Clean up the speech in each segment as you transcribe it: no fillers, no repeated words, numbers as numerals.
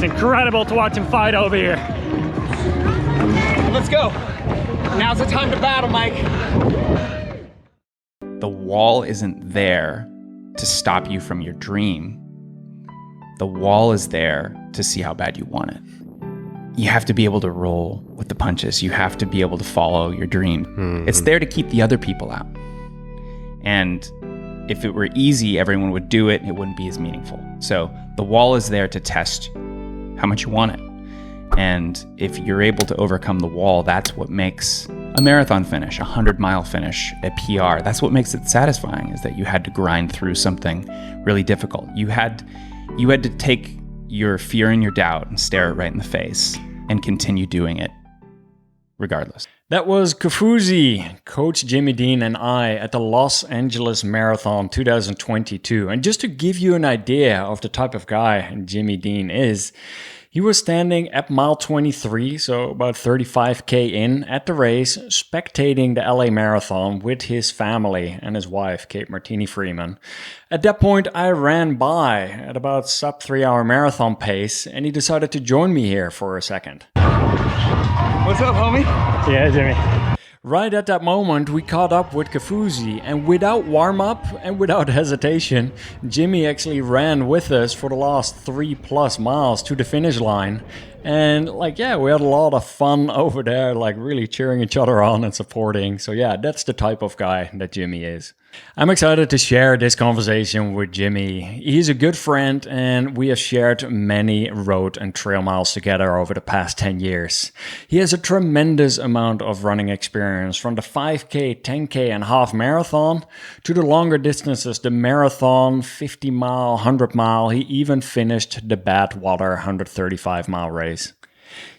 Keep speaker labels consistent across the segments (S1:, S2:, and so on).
S1: It's incredible to watch him fight over here.
S2: Let's go. Now's the time to battle, Mike.
S3: The wall isn't there to stop you from your dream. The wall is there to see how bad you want it. You have to be able to roll with the punches. You have to be able to follow your dream. Mm-hmm. It's there to keep the other people out. And if it were easy, everyone would do it. It wouldn't be as meaningful. So the wall is there to test how much you want it. And if you're able to overcome the wall, that's what makes a marathon finish, a 100-mile finish, a PR. That's what makes it satisfying, is that you had to grind through something really difficult. You had to take your fear and your doubt and stare it right in the face and continue doing it regardless.
S1: That was Kofuzi, Coach Jimmy Dean and I at the Los Angeles Marathon 2022. And just to give you an idea of the type of guy Jimmy Dean is, he was standing at mile 23, so about 35K in at the race, spectating the LA Marathon with his family and his wife, Kate Martini Freeman. At that point, I ran by at about sub 3-hour marathon pace, and he decided to join me here for a second.
S2: What's up, homie?
S1: Yeah, Jimmy. Right at that moment, we caught up with Kofuzi, and without warm-up and without hesitation, Jimmy actually ran with us for the last 3+ miles to the finish line. And we had a lot of fun over there, really cheering each other on and supporting. So yeah, that's the type of guy that Jimmy is. I'm excited to share this conversation with Jimmy. He's a good friend, and we have shared many road and trail miles together over the past 10 years. He has a tremendous amount of running experience, from the 5K, 10K, and half marathon to the longer distances, the marathon, 50-mile, 100-mile. He even finished the Badwater 135-mile race.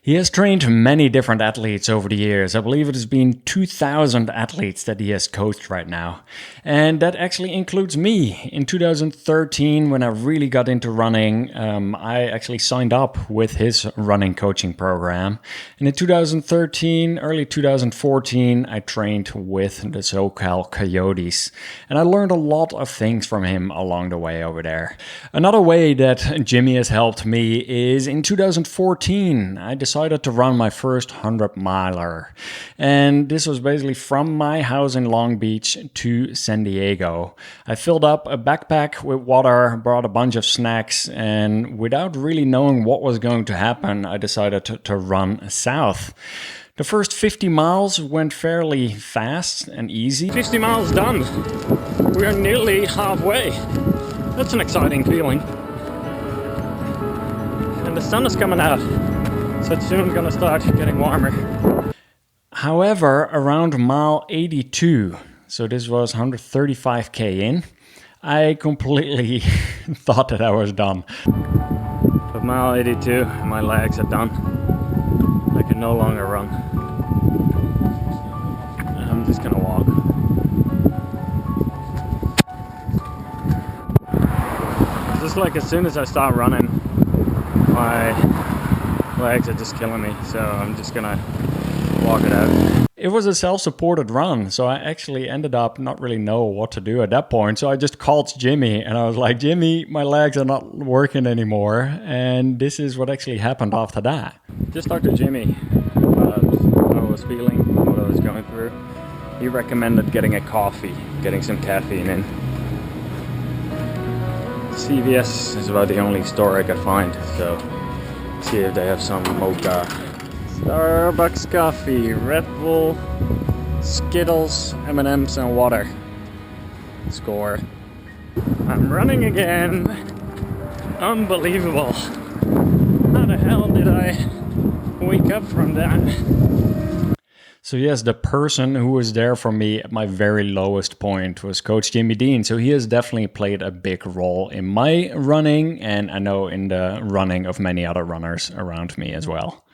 S1: He has trained many different athletes over the years. I believe it has been 2,000 athletes that he has coached right now. And that actually includes me. In 2013, when I really got into running, I actually signed up with his running coaching program. And in 2013, early 2014, I trained with the SoCal Coyotes. And I learned a lot of things from him along the way over there. Another way that Jimmy has helped me is in 2014, I decided to run my first 100-miler. And this was basically from my house in Long Beach to San Diego. I filled up a backpack with water, brought a bunch of snacks, and without really knowing what was going to happen, I decided to run south. The first 50 miles went fairly fast and easy.
S4: 50 miles done. We are nearly halfway. That's an exciting feeling. And the sun is coming out. So it's soon going to start getting warmer.
S1: However, around mile 82, so this was 135K in, I completely thought that I was done.
S4: But mile 82, my legs are done. I can no longer run. I'm just going to walk. Just as soon as I start running, my legs are just killing me, so I'm just gonna walk it out.
S1: It was a self-supported run, so I actually ended up not really know what to do at that point. So I just called Jimmy and I was like, Jimmy, my legs are not working anymore. And this is what actually happened after that.
S4: Just talked to Jimmy about how I was feeling, what I was going through. He recommended getting a coffee, getting some caffeine in. CVS is about the only store I could find, so see if they have some mocha. Starbucks coffee, Red Bull, Skittles, M&M's, and water. Score. I'm running again. Unbelievable. How the hell did I wake up from that?
S1: So yes, the person who was there for me at my very lowest point was Coach Jimmy Dean. So he has definitely played a big role in my running, and I know in the running of many other runners around me as well.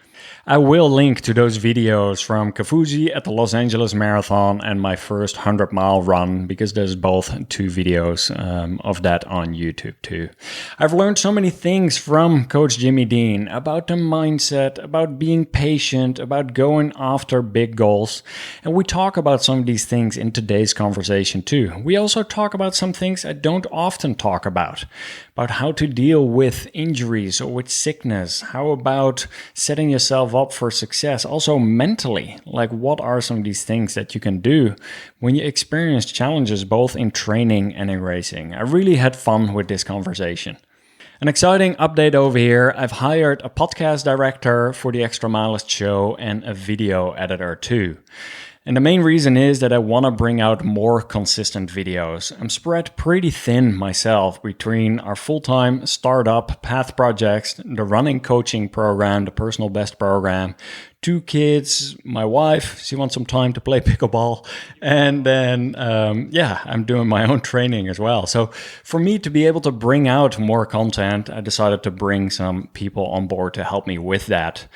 S1: I will link to those videos from Kafuzi at the Los Angeles Marathon and my first 100-mile run, because there's both 2 videos of that on YouTube too. I've learned so many things from Coach Jimmy Dean about the mindset, about being patient, about going after big goals. And we talk about some of these things in today's conversation too. We also talk about some things I don't often talk about how how to deal with injuries or with sickness. How about setting yourself up for success? Also mentally, like what are some of these things that you can do when you experience challenges both in training and in racing? I really had fun with this conversation. An exciting update over here. I've hired a podcast director for the Extra Milist show and a video editor too. And the main reason is that I want to bring out more consistent videos. I'm spread pretty thin myself between our full-time startup path projects, the running coaching program, the personal best program, 2 kids, my wife, she wants some time to play pickleball. And then, I'm doing my own training as well. So for me to be able to bring out more content, I decided to bring some people on board to help me with that.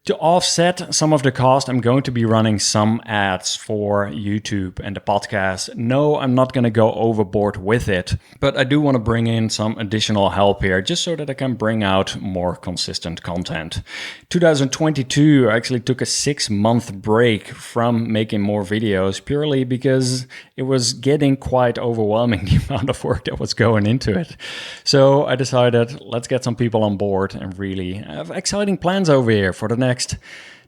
S1: To offset some of the cost, I'm going to be running some ads for YouTube and the podcast. No, I'm not going to go overboard with it, but I do want to bring in some additional help here just so that I can bring out more consistent content. 2022, I actually took a 6-month break from making more videos purely because it was getting quite overwhelming, the amount of work that was going into it. So I decided, let's get some people on board and really have exciting plans over here for the next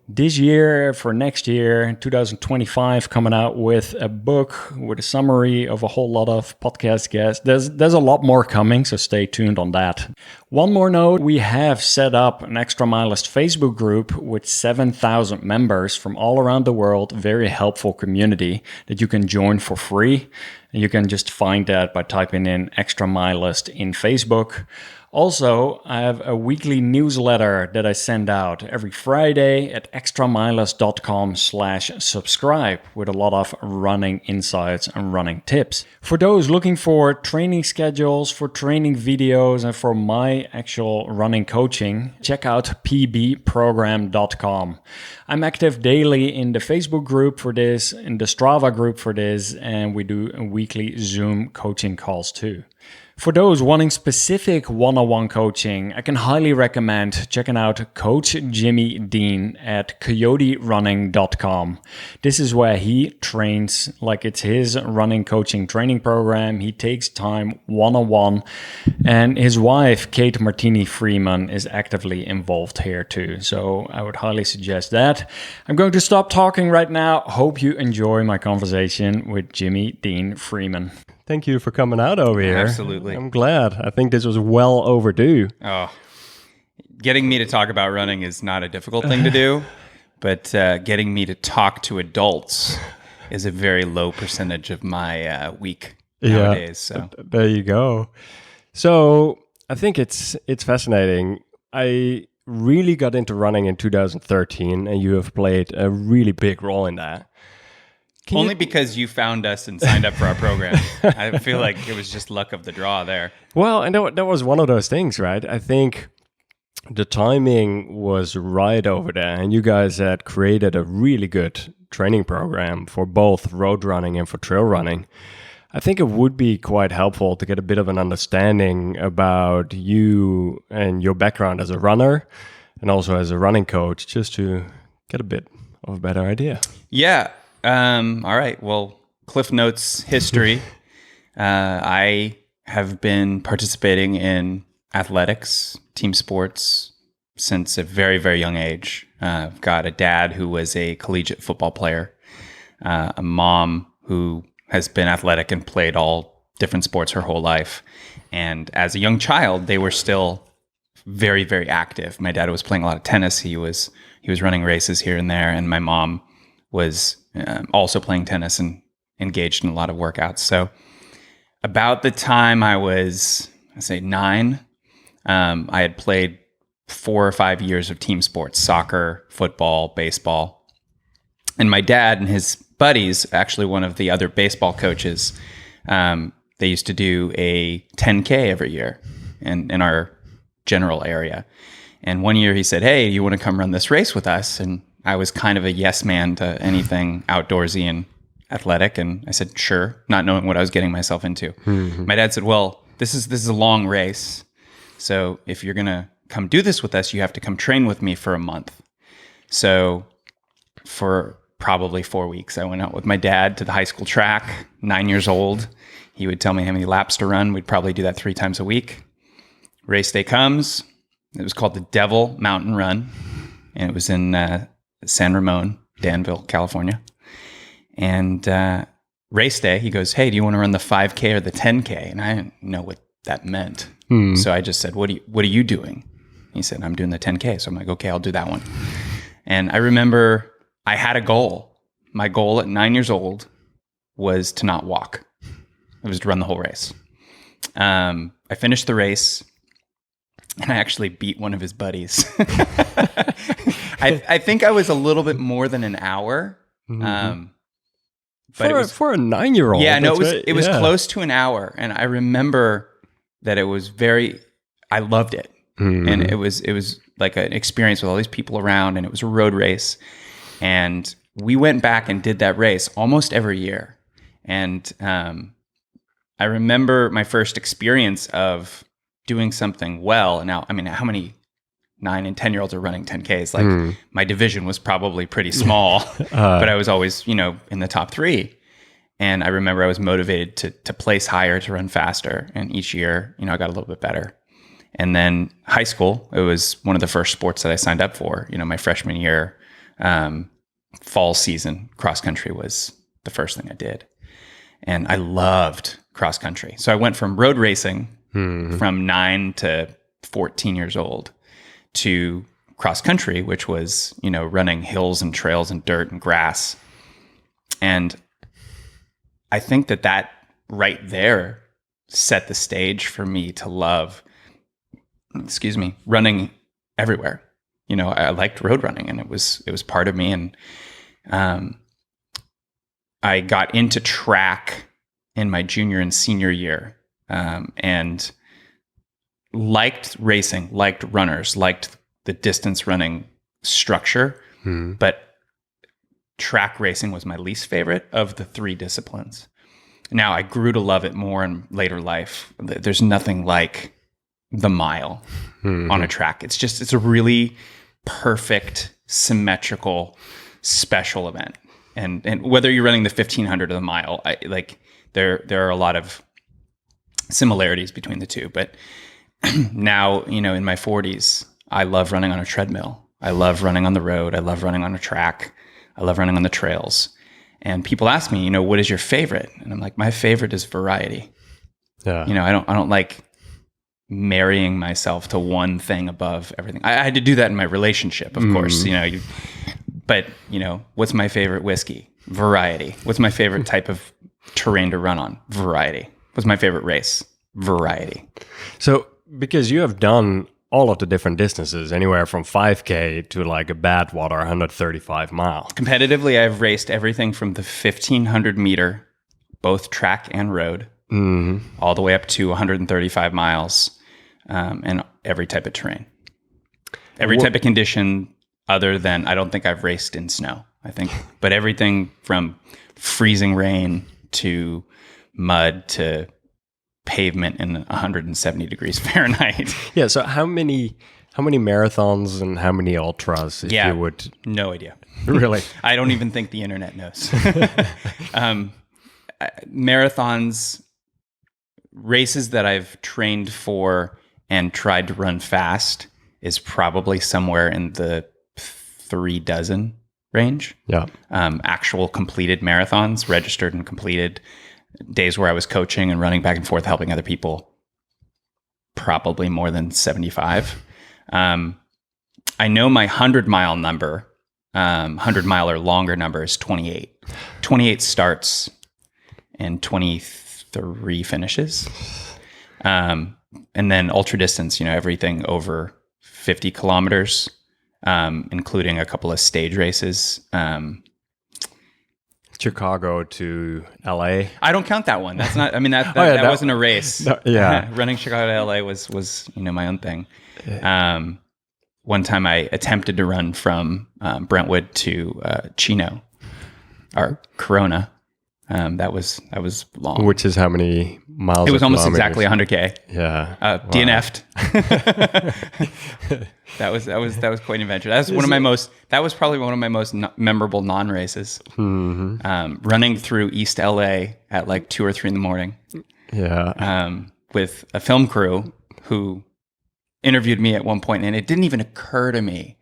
S1: this year, for next year, 2025, coming out with a book with a summary of a whole lot of podcast guests. There's a lot more coming, so stay tuned on that. One more note, we have set up an Extra Milist Facebook group with 7,000 members from all around the world, very helpful community that you can join for free. And you can just find that by typing in Extra Milist in Facebook. Also, I have a weekly newsletter that I send out every Friday at extramilist.com/subscribe with a lot of running insights and running tips. For those looking for training schedules, for training videos, and for my actual running coaching, check out pbprogram.com. I'm active daily in the Facebook group for this, in the Strava group for this, and we do weekly Zoom coaching calls too. For those wanting specific one-on-one coaching, I can highly recommend checking out Coach Jimmy Dean at coyoterunning.com. This is where he trains like it's his running coaching training program. He takes time one-on-one, and his wife, Kate Martini Freeman, is actively involved here too. So I would highly suggest that. I'm going to stop talking right now. Hope you enjoy my conversation with Jimmy Dean Freeman. Thank you for coming out over here.
S3: Absolutely.
S1: I'm glad. I think this was well overdue.
S3: Oh, getting me to talk about running is not a difficult thing to do, but getting me to talk to adults is a very low percentage of my week nowadays. So
S1: there you go. So I think it's fascinating. I really got into running in 2013, and you have played a really big role in that.
S3: Only because you found us and signed up for our program. I feel like it was just luck of the draw there.
S1: Well, and that was one of those things, right? I think the timing was right over there, and you guys had created a really good training program for both road running and for trail running. I think it would be quite helpful to get a bit of an understanding about you and your background as a runner and also as a running coach, just to get a bit of a better idea.
S3: Yeah. All right. Well, Cliff Notes history. I have been participating in athletics, team sports since a very, very young age. I've got a dad who was a collegiate football player, a mom who has been athletic and played all different sports her whole life. And as a young child, they were still very, very active. My dad was playing a lot of tennis. He was running races here and there. And my mom was also playing tennis and engaged in a lot of workouts. So about the time I was, I say 9, I had played 4 or 5 years of team sports, soccer, football, baseball. And my dad and his buddies, actually one of the other baseball coaches, they used to do a 10K every year in our general area. And one year he said, "Hey, you want to come run this race with us?" And I was kind of a yes man to anything outdoorsy and athletic. And I said, sure, not knowing what I was getting myself into. My dad said, well, this is a long race. So if you're going to come do this with us, you have to come train with me for a month. So for probably 4 weeks, I went out with my dad to the high school track, 9 years old. He would tell me how many laps to run. We'd probably do that 3 times a week. Race day comes. It was called the Devil Mountain Run. And it was in San Ramon, Danville, California. And race day, he goes, "Hey, do you want to run the 5K or the 10K?" And I didn't know what that meant. So I just said, what are you doing? He said, "I'm doing the 10K." So I'm like, okay, I'll do that one. And I remember I had a goal. My goal at 9 years old was to not walk. It was to run the whole race. I finished the race, and I actually beat one of his buddies. I think I was a little bit more than an hour. But
S1: for a 9-year-old.
S3: Yeah, no, it was close to an hour. And I remember that it was I loved it. And it was like an experience with all these people around, and it was a road race. And we went back and did that race almost every year. And I remember my first experience of doing something well. And now, I mean, how many 9 and 10-year-olds are running 10Ks? Like my division was probably pretty small, but I was always, in the top 3. And I remember I was motivated to place higher, to run faster. And each year, I got a little bit better. And then high school, it was one of the first sports that I signed up for. My freshman year, fall season, cross country was the first thing I did. And I loved cross country. So I went from road racing from 9 to 14 years old to cross country, which was, running hills and trails and dirt and grass. And I think that right there set the stage for me to love, running everywhere. I liked road running, and it was part of me. And I got into track in my junior and senior year, and liked racing, liked runners, liked the distance running structure, but track racing was my least favorite of the 3 disciplines. Now I grew to love it more in later life. There's nothing like the mile on a track. It's a really perfect, symmetrical, special event. And whether you're running the 1500 or the mile, there are a lot of similarities between the two. But now, in my 40s, I love running on a treadmill. I love running on the road. I love running on a track. I love running on the trails. And people ask me, what is your favorite? And I'm like, my favorite is variety. Yeah. I don't like marrying myself to one thing above everything. I had to do that in my relationship, of course. But what's my favorite whiskey? Variety. What's my favorite type of terrain to run on? Variety. What's my favorite race? Variety.
S1: So, because you have done all of the different distances, anywhere from 5K to like a Badwater 135 mile.
S3: Competitively, I've raced everything from the 1500 meter, both track and road, all the way up to 135 miles, and every type of terrain. Every type of condition other than, I don't think I've raced in snow, but everything from freezing rain to mud to pavement in 170 degrees Fahrenheit.
S1: Yeah. So how many marathons and how many ultras? If you would,
S3: no idea.
S1: Really?
S3: I don't even think the internet knows. Marathons, races that I've trained for and tried to run fast is probably somewhere in the 3 dozen range. Yeah. Actual completed marathons, registered and completed. Days where I was coaching and running back and forth, helping other people, probably more than 75. I know my 100-mile number, 100-mile or longer number is 28. 28 starts and 23 finishes. And then ultra distance, everything over 50 kilometers, including a couple of stage races.
S1: Chicago to LA.
S3: I don't count that one. That's not, that wasn't a race.
S1: No, yeah.
S3: Running Chicago to LA was, my own thing. one time I attempted to run from Brentwood to Chino, or Corona. That was long.
S1: Which is how many miles?
S3: It was almost
S1: kilometers?
S3: exactly 100K.
S1: Yeah.
S3: DNF'd. That was quite an adventure. That was probably one of my most memorable non-races. Running through East LA at like 2 or 3 in the morning.
S1: Yeah.
S3: With a film crew who interviewed me at one point, and it didn't even occur to me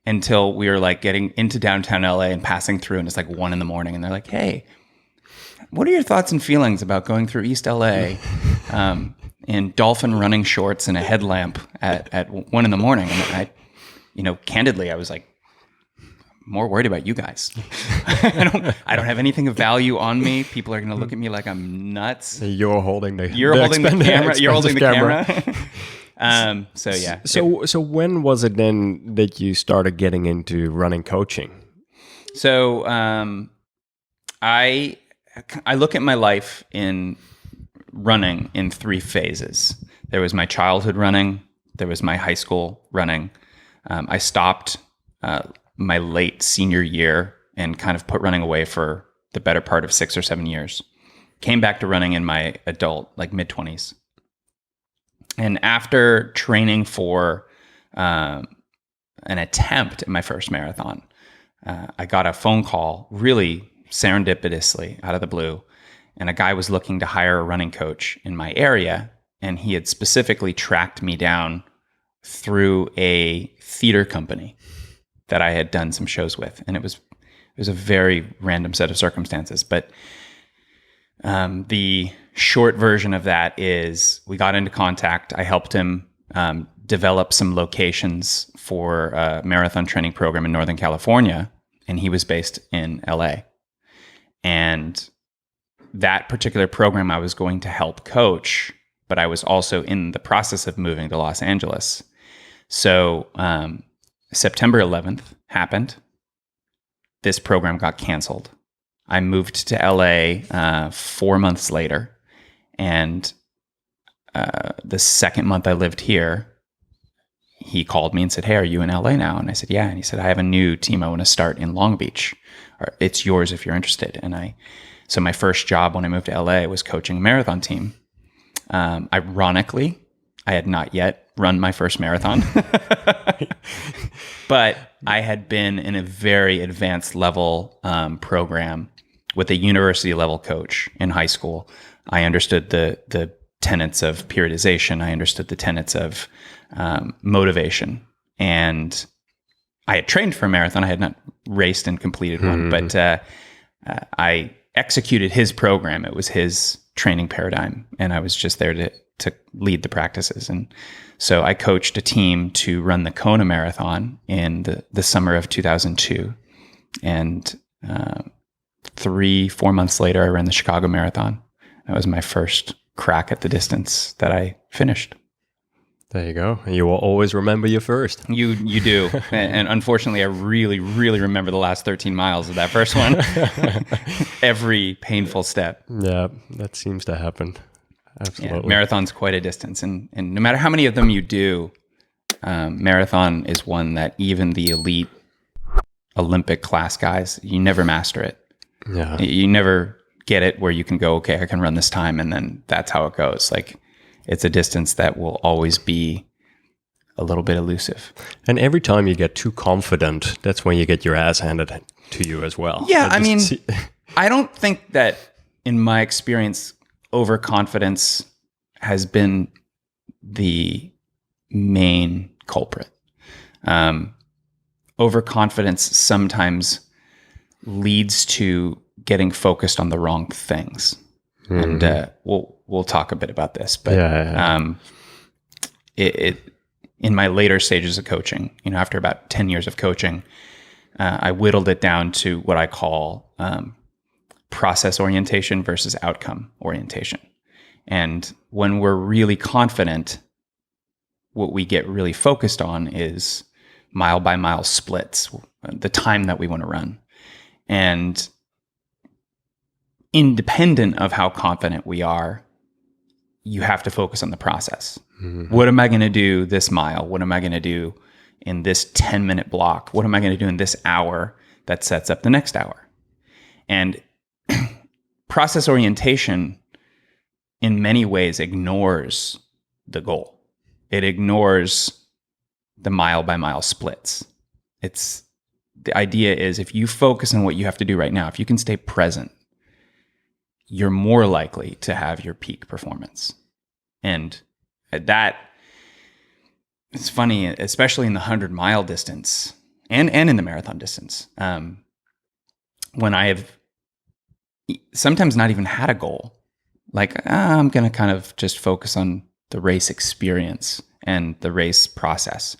S3: until we were like getting into downtown LA and passing through, and it's like 1 in the morning, and they're like, "Hey, what are your thoughts and feelings about going through East LA in dolphin running shorts and a headlamp at 1 in the morning?" And I, candidly, I was like, more worried about you guys. I don't have anything of value on me. People are going to look at me like I'm nuts.
S1: You're holding the
S3: camera. You're holding the camera. So yeah.
S1: So when was it then that you started getting into running coaching?
S3: So I look at my life in running in 3 phases. There was my childhood running. There was my high school running. I stopped my late senior year and kind of put running away for the better part of 6 or 7 years. Came back to running in my adult, like mid-20s. And after training for an attempt at my first marathon, I got a phone call really serendipitously out of the blue. And a guy was looking to hire a running coach in my area. And he had specifically tracked me down through a theater company that I had done some shows with. And it was a very random set of circumstances. But the short version of that is we got into contact. I helped him develop some locations for a marathon training program in Northern California. And he was based in LA. And that particular program I was going to help coach, but I was also in the process of moving to Los Angeles. So September 11th happened. This program got canceled. I moved to LA 4 months later. And the second month I lived here, he called me and said, "Hey, are you in LA now?" And I said, "Yeah." And he said, "I have a new team I want to start in Long Beach. It's yours if you're interested." And so my first job when I moved to LA was coaching a marathon team. Ironically, I had not yet run my first marathon, but I had been in a very advanced level program with a university level coach in high school. I understood the tenets of periodization. I understood the tenets of motivation, and I had trained for a marathon. I had not raced and completed one, but I executed his program. It was his training paradigm, and I was just there to lead the practices. And so I coached a team to run the Kona Marathon in the summer of 2002. And 3-4 months later, I ran the Chicago Marathon. That was my first crack at the distance that I finished.
S1: There you go. You will always remember your first.
S3: You do. And unfortunately, I really, really remember the last 13 miles of that first one. Every painful step.
S1: Yeah, that seems to happen. Absolutely.
S3: Yeah, marathon's quite a distance. And no matter how many of them you do, marathon is one that even the elite Olympic class guys, you never master it.
S1: Yeah.
S3: You never get it where you can go, okay, I can run this time, and then that's how it goes. Like, it's a distance that will always be a little bit elusive.
S1: And every time you get too confident, that's when you get your ass handed to you as well.
S3: Yeah, I mean, I don't think that, in my experience, overconfidence has been the main culprit. Overconfidence sometimes leads to getting focused on the wrong things. Mm-hmm. And we'll talk a bit about this, but it in my later stages of coaching, after about 10 years of coaching, I whittled it down to what I call process orientation versus outcome orientation. And when we're really confident, what we get really focused on is mile by mile splits, the time that we want to run. And independent of how confident we are, you have to focus on the process. Mm-hmm. What am I going to do this mile? What am I going to do in this 10-minute block? What am I going to do in this hour that sets up the next hour? And process orientation in many ways ignores the goal. It ignores the mile by mile splits. The idea is if you focus on what you have to do right now, if you can stay present, you're more likely to have your peak performance. And that, it's funny, especially in the 100-mile distance and in the marathon distance, when I have sometimes not even had a goal, like I'm going to kind of just focus on the race experience and the race process.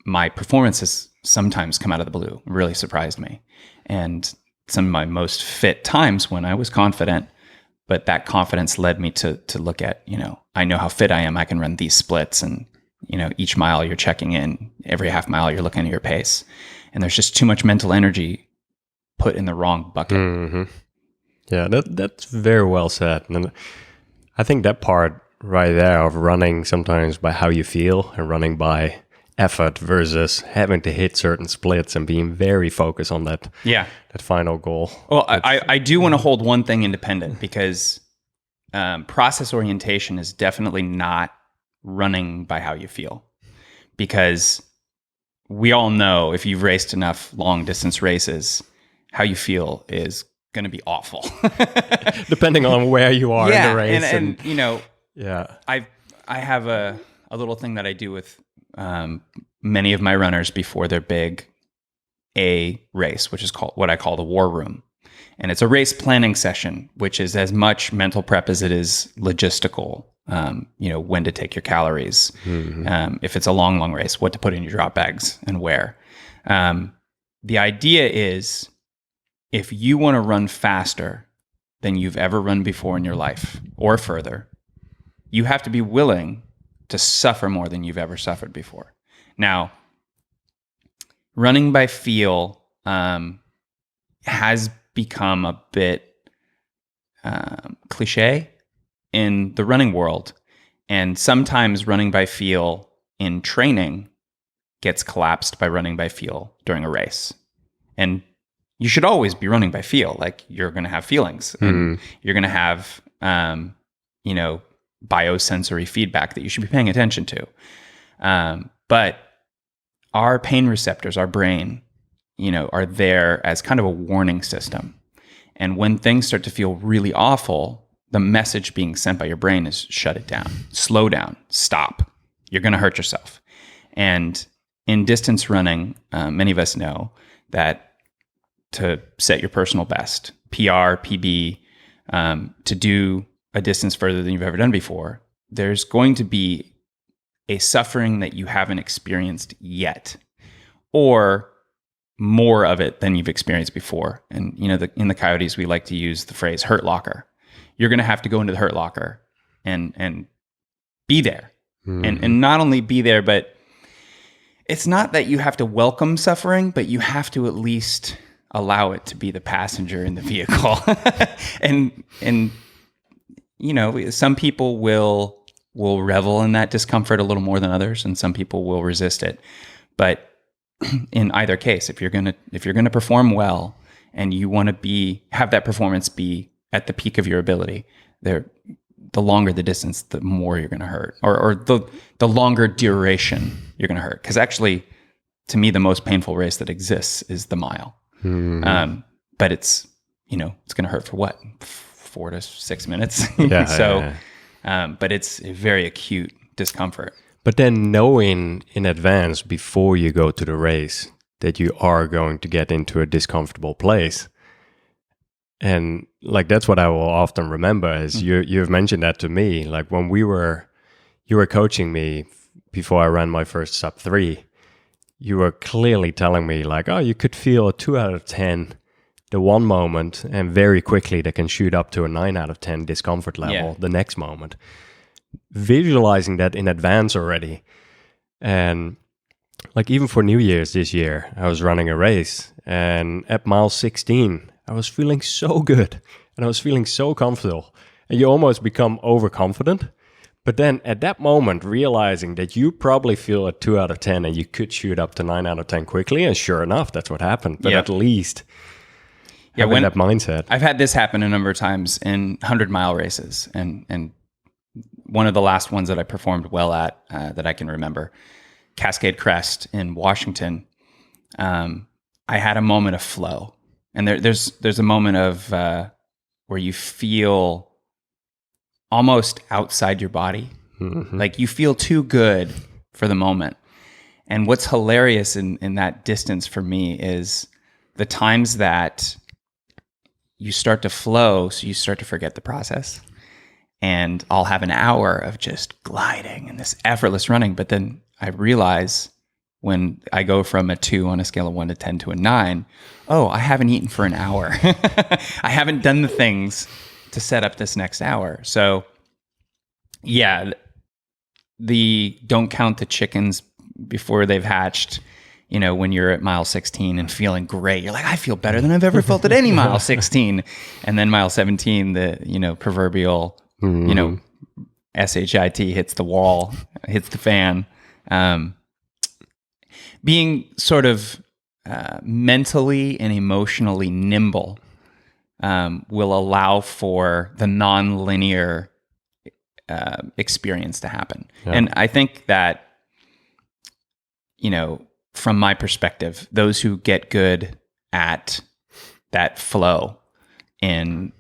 S3: My performance has sometimes come out of the blue, really surprised me. And some of my most fit times when I was confident, but that confidence led me to look at, I know how fit I am. I can run these splits, and, each mile you're checking in, every half mile you're looking at your pace. And there's just too much mental energy put in the wrong bucket.
S5: Mm-hmm. Yeah, that's very well said. And I think that part right there of running sometimes by how you feel and running by effort versus having to hit certain splits and being very focused on that final goal.
S3: Well, I do want to hold one thing independent, because process orientation is definitely not running by how you feel, because we all know if you've raced enough long distance races, how you feel is going to be awful.
S5: Depending on where you are in the race.
S3: And I have a little thing that I do with many of my runners before their big A race, which is what I call the war room. And it's a race planning session, which is as much mental prep as it is logistical. When to take your calories. Mm-hmm. If it's a long race, what to put in your drop bags and where. The idea is, if you want to run faster than you've ever run before in your life or further, you have to be willing to suffer more than you've ever suffered before. Now, running by feel has become a bit cliche in the running world. And sometimes running by feel in training gets collapsed by running by feel during a race. And you should always be running by feel. Like, you're going to have feelings, and you're going to have, biosensory feedback that you should be paying attention to. But our pain receptors, our brain, are there as kind of a warning system. And when things start to feel really awful, the message being sent by your brain is shut it down, slow down, stop. You're going to hurt yourself. And in distance running, many of us know that to set your personal best, PR, PB, to do a distance further than you've ever done before, there's going to be a suffering that you haven't experienced yet, or more of it than you've experienced before. And, in the Coyotes, we like to use the phrase hurt locker. You're going to have to go into the hurt locker and be there. And not only be there, but it's not that you have to welcome suffering, but you have to at least allow it to be the passenger in the vehicle. and some people will revel in that discomfort a little more than others, and some people will resist it. But in either case, if you're gonna perform well and you want to have that performance be at the peak of your ability, the longer the distance, the more you're going to hurt, or the longer duration you're going to hurt. Because actually, to me, the most painful race that exists is the mile. But it's going to hurt for what, 4 to 6 minutes. But it's a very acute discomfort.
S5: But then knowing in advance before you go to the race that you are going to get into a discomfortable place. And like, that's what I will often remember is you've mentioned that to me. Like, when you were coaching me before I ran my first sub 3, you were clearly telling me like, oh, you could feel a 2 out of 10 the one moment, and very quickly they can shoot up to a 9 out of 10 discomfort level the next moment. Visualizing that in advance already. And like, even for New Year's this year, I was running a race, and at mile 16, I was feeling so good and I was feeling so comfortable. And you almost become overconfident, But then at that moment, realizing that you probably feel a 2 out of 10 and you could shoot up to 9 out of 10 quickly, and sure enough, that's what happened. But at least having that mindset.
S3: I've had this happen a number of times in 100-mile races, and one of the last ones that I performed well at that I can remember, Cascade Crest in Washington, I had a moment of flow. And there's a moment of where you feel almost outside your body. Mm-hmm. Like you feel too good for the moment. And what's hilarious in that distance for me is the times that you start to flow, so you start to forget the process. And I'll have an hour of just gliding and this effortless running. But then I realize when I go from a 2 on a scale of 1 to 10 to a 9, oh, I haven't eaten for an hour. I haven't done the things to set up this next hour. So yeah, the don't count the chickens before they've hatched, when you're at mile 16 and feeling great, you're like, I feel better than I've ever felt at any mile 16. And then mile 17, the proverbial, SHIT hits the wall, hits the fan. Being sort of mentally and emotionally nimble will allow for the non-linear experience to happen. Yeah. And I think that, from my perspective, those who get good at that flow in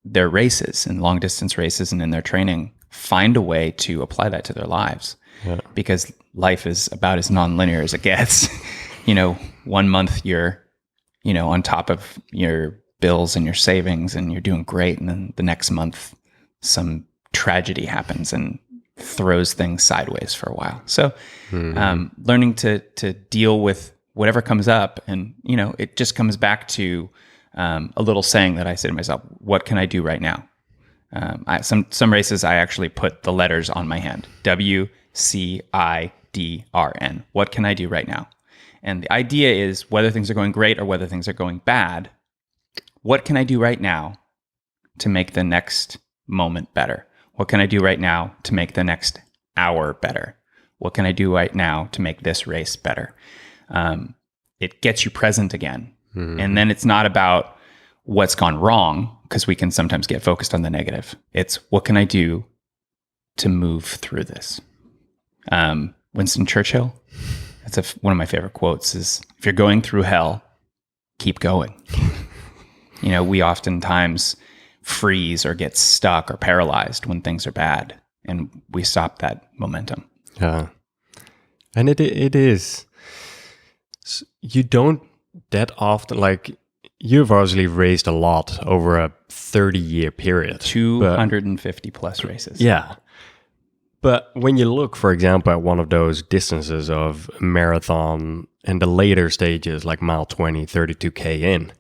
S3: their races, in long distance races and in their training, find a way to apply that to their lives. Yeah. Because life is about as non-linear as it gets. 1 month you're, on top of your bills and your savings and you're doing great. And then the next month, some tragedy happens and throws things sideways for a while. So learning to deal with whatever comes up. And, it just comes back to a little saying that I say to myself, what can I do right now? Some races, I actually put the letters on my hand, WCIDRN. What can I do right now? And the idea is whether things are going great or whether things are going bad, what can I do right now to make the next moment better? What can I do right now to make the next hour better? What can I do right now to make this race better? It gets you present again. Mm-hmm. And then it's not about what's gone wrong, because we can sometimes get focused on the negative. It's what can I do to move through this? Winston Churchill, that's one of my favorite quotes, is if you're going through hell, keep going. We oftentimes freeze or get stuck or paralyzed when things are bad, and we stop that momentum.
S5: Yeah. And it is, you don't that often, like, you've obviously raced a lot over a 30-year period.
S3: 250 plus races.
S5: Yeah. But when you look, for example, at one of those distances of marathon and the later stages, like mile 20, 32K in,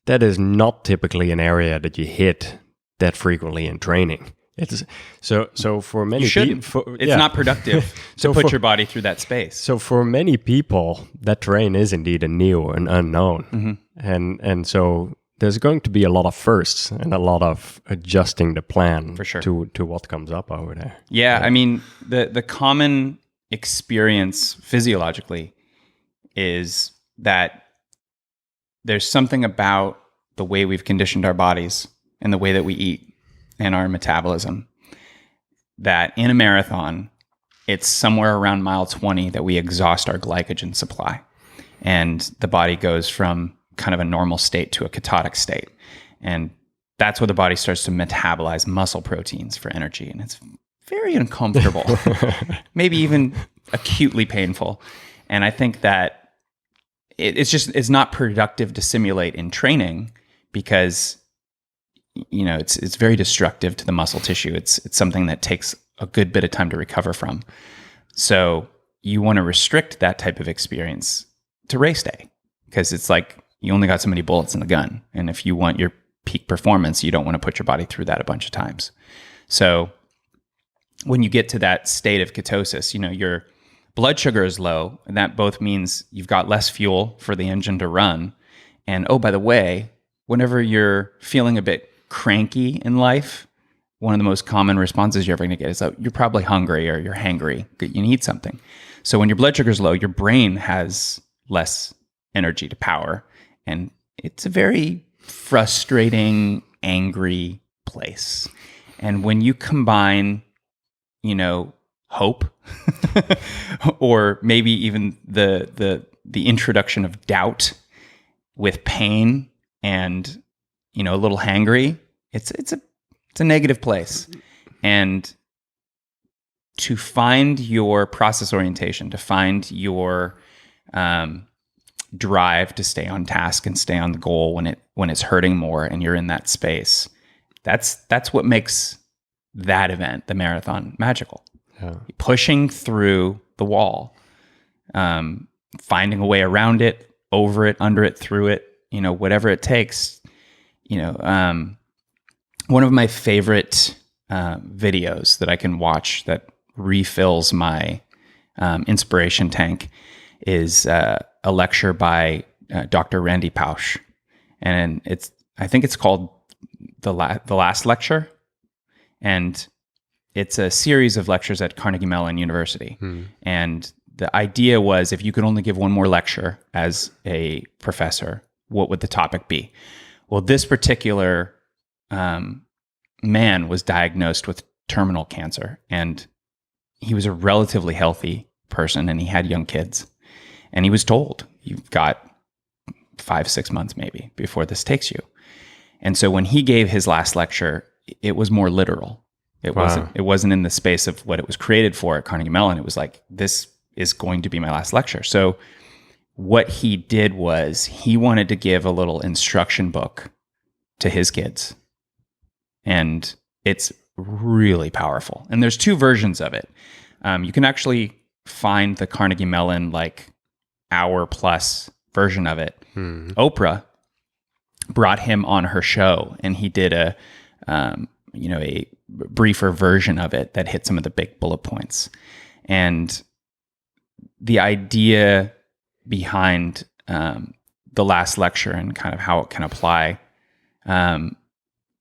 S5: that is not typically an area that you hit that frequently in training. It's so for many people,
S3: it's not productive to put your body through that space.
S5: So for many people, that terrain is indeed a new and unknown, mm-hmm. and so there's going to be a lot of firsts and a lot of adjusting the plan
S3: for sure
S5: to what comes up over there.
S3: Yeah, I mean the common experience physiologically is that there's something about the way we've conditioned our bodies and the way that we eat and our metabolism that in a marathon, it's somewhere around mile 20 that we exhaust our glycogen supply. And the body goes from kind of a normal state to a ketotic state. And that's where the body starts to metabolize muscle proteins for energy. And it's very uncomfortable, maybe even acutely painful. And I think that it's not productive to simulate in training because it's very destructive to the muscle tissue. It's something that takes a good bit of time to recover from. So you want to restrict that type of experience to race day because it's like you only got so many bullets in the gun. And if you want your peak performance, you don't want to put your body through that a bunch of times. So when you get to that state of ketosis, your blood sugar is low, and that both means you've got less fuel for the engine to run. And oh, by the way, whenever you're feeling a bit cranky in life, one of the most common responses you're ever going to get is that you're probably hungry or you're hangry. You need something. So when your blood sugar is low, your brain has less energy to power. And it's a very frustrating, angry place. And when you combine, hope or maybe even the introduction of doubt with pain and, a little hangry, it's a negative place. And to find your process orientation, to find your drive to stay on task and stay on the goal when it's hurting more and you're in that space, that's what makes that event, the marathon, magical. Yeah. Pushing through the wall, finding a way around it, over it, under it, through it, whatever it takes. One of my favorite videos that I can watch that refills my inspiration tank is a lecture by Dr. Randy Pausch, and I think it's called the Last Lecture, and it's a series of lectures at Carnegie Mellon University. And the idea was, if you could only give one more lecture as a professor, what would the topic be? Well, this particular man was diagnosed with terminal cancer, and he was a relatively healthy person, and he had young kids. And he was told, you've got 5-6 months maybe before this takes you. And so when he gave his last lecture, it was more literal. It wasn't in the space of what it was created for at Carnegie Mellon. It was like, this is going to be my last lecture. So what he did was he wanted to give a little instruction book to his kids. And it's really powerful. And there's 2 versions of it. You can actually find the Carnegie Mellon hour-plus version of it. Oprah brought him on her show, and he did a briefer version of it that hit some of the big bullet points. And the idea behind the last lecture and kind of how it can apply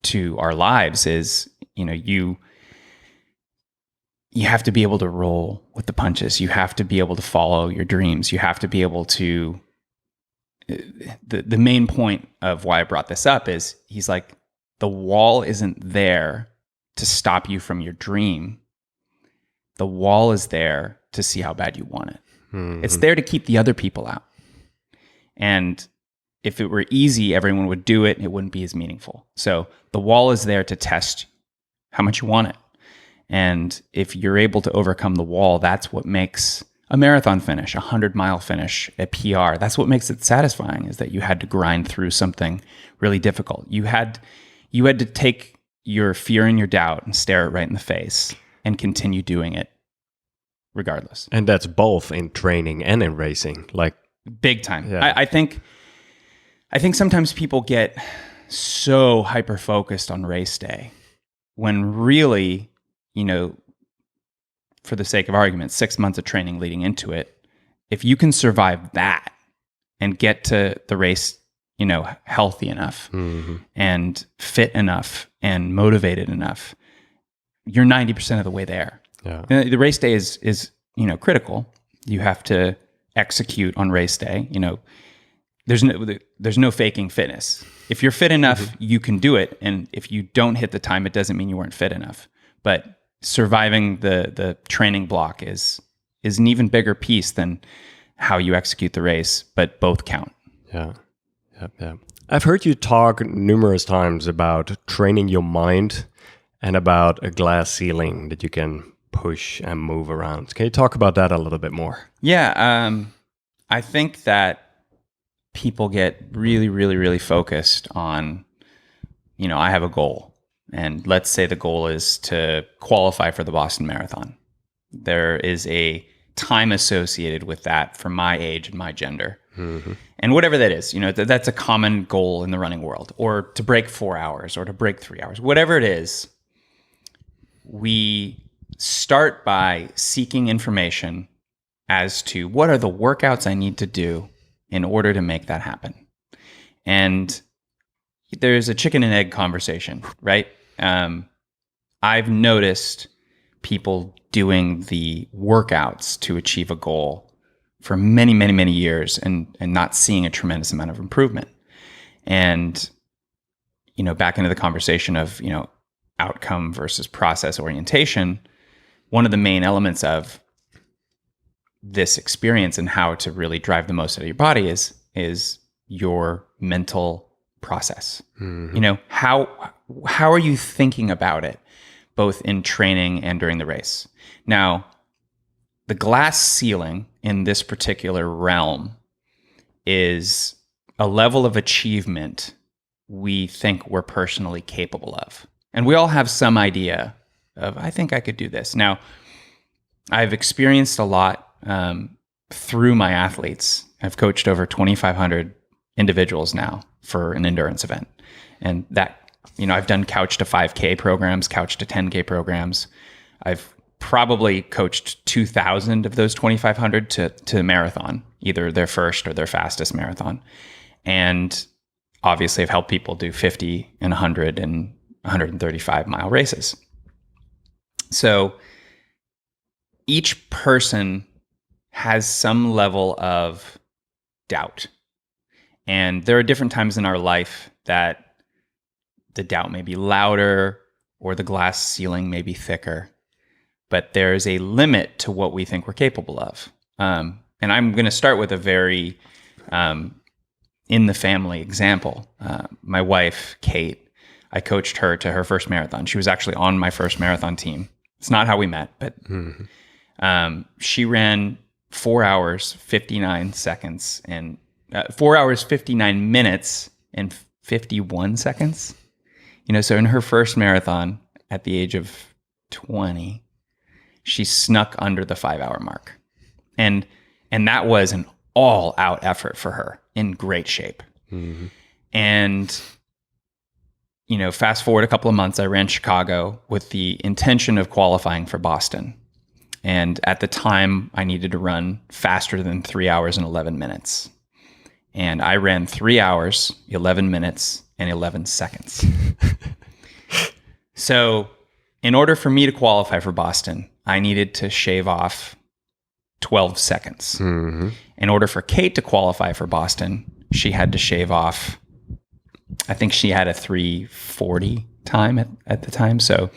S3: to our lives is, you have to be able to roll with the punches. You have to be able to follow your dreams. You have to be able to, the main point of why I brought this up is he's like, the wall isn't there to stop you from your dream. The wall is there to see how bad you want it. It's there to keep the other people out. And if it were easy, everyone would do it and it wouldn't be as meaningful. So the wall is there to test how much you want it. And if you're able to overcome the wall, that's what makes a marathon finish, a 100-mile finish, a PR. That's what makes it satisfying, is that you had to grind through something really difficult. You had to take your fear and your doubt and stare it right in the face and continue doing it regardless.
S5: And that's both in training and in racing,
S3: big time.
S5: Yeah.
S3: I think sometimes people get so hyper-focused on race day when really, for the sake of argument, 6 months of training leading into it, if you can survive that and get to the race, healthy enough and fit enough and motivated enough, you're 90% of the way there.
S5: Yeah.
S3: The race day is critical. You have to execute on race day. There's no faking fitness. If you're fit enough, you can do it. And if you don't hit the time, it doesn't mean you weren't fit enough. But surviving the training block is an even bigger piece than how you execute the race, but both count.
S5: Yeah. I've heard you talk numerous times about training your mind and about a glass ceiling that you can push and move around. Can you talk about that a little bit more?
S3: Yeah. I think that people get really, really, really focused on, I have a goal. And let's say the goal is to qualify for the Boston Marathon. There is a time associated with that for my age and my gender. And whatever that is, that's a common goal in the running world, or to break 4 hours or to break 3 hours, whatever it is. We start by seeking information as to what are the workouts I need to do in order to make that happen. And there's a chicken and egg conversation, right? I've noticed people doing the workouts to achieve a goal for many, many, many years and not seeing a tremendous amount of improvement. And, back into the conversation of, outcome versus process orientation, one of the main elements of this experience and how to really drive the most out of your body is your mental process. Mm-hmm. How are you thinking about it, both in training and during the race? Now, the glass ceiling in this particular realm is a level of achievement we think we're personally capable of. And we all have some idea of, I think I could do this. Now, I've experienced a lot through my athletes. I've coached over 2,500 individuals now for an endurance event. And that, I've done couch to 5K programs, couch to 10K programs. I've probably coached 2,000 of those 2,500 to marathon, either their first or their fastest marathon. And obviously I've helped people do 50 and 100 and 135 mile races. So each person has some level of doubt. And there are different times in our life that the doubt may be louder or the glass ceiling may be thicker. But there's a limit to what we think we're capable of. And I'm going to start with a very in the family example. My wife, Kate, I coached her to her first marathon. She was actually on my first marathon team. It's not how we met, but she ran 4 hours, 59 seconds, and 4 hours, 59 minutes, and 51 seconds. So in her first marathon at the age of 20, she snuck under the 5 hour mark. And that was an all out effort for her, in great shape. Mm-hmm. And, fast forward a couple of months, I ran Chicago with the intention of qualifying for Boston. And at the time, I needed to run faster than 3 hours and 11 minutes. And I ran 3 hours, 11 minutes, and 11 seconds. So in order for me to qualify for Boston, I needed to shave off 12 seconds. Mm-hmm. In order for Kate to qualify for Boston, she had to shave off, I think she had a 3:40 time at the time. So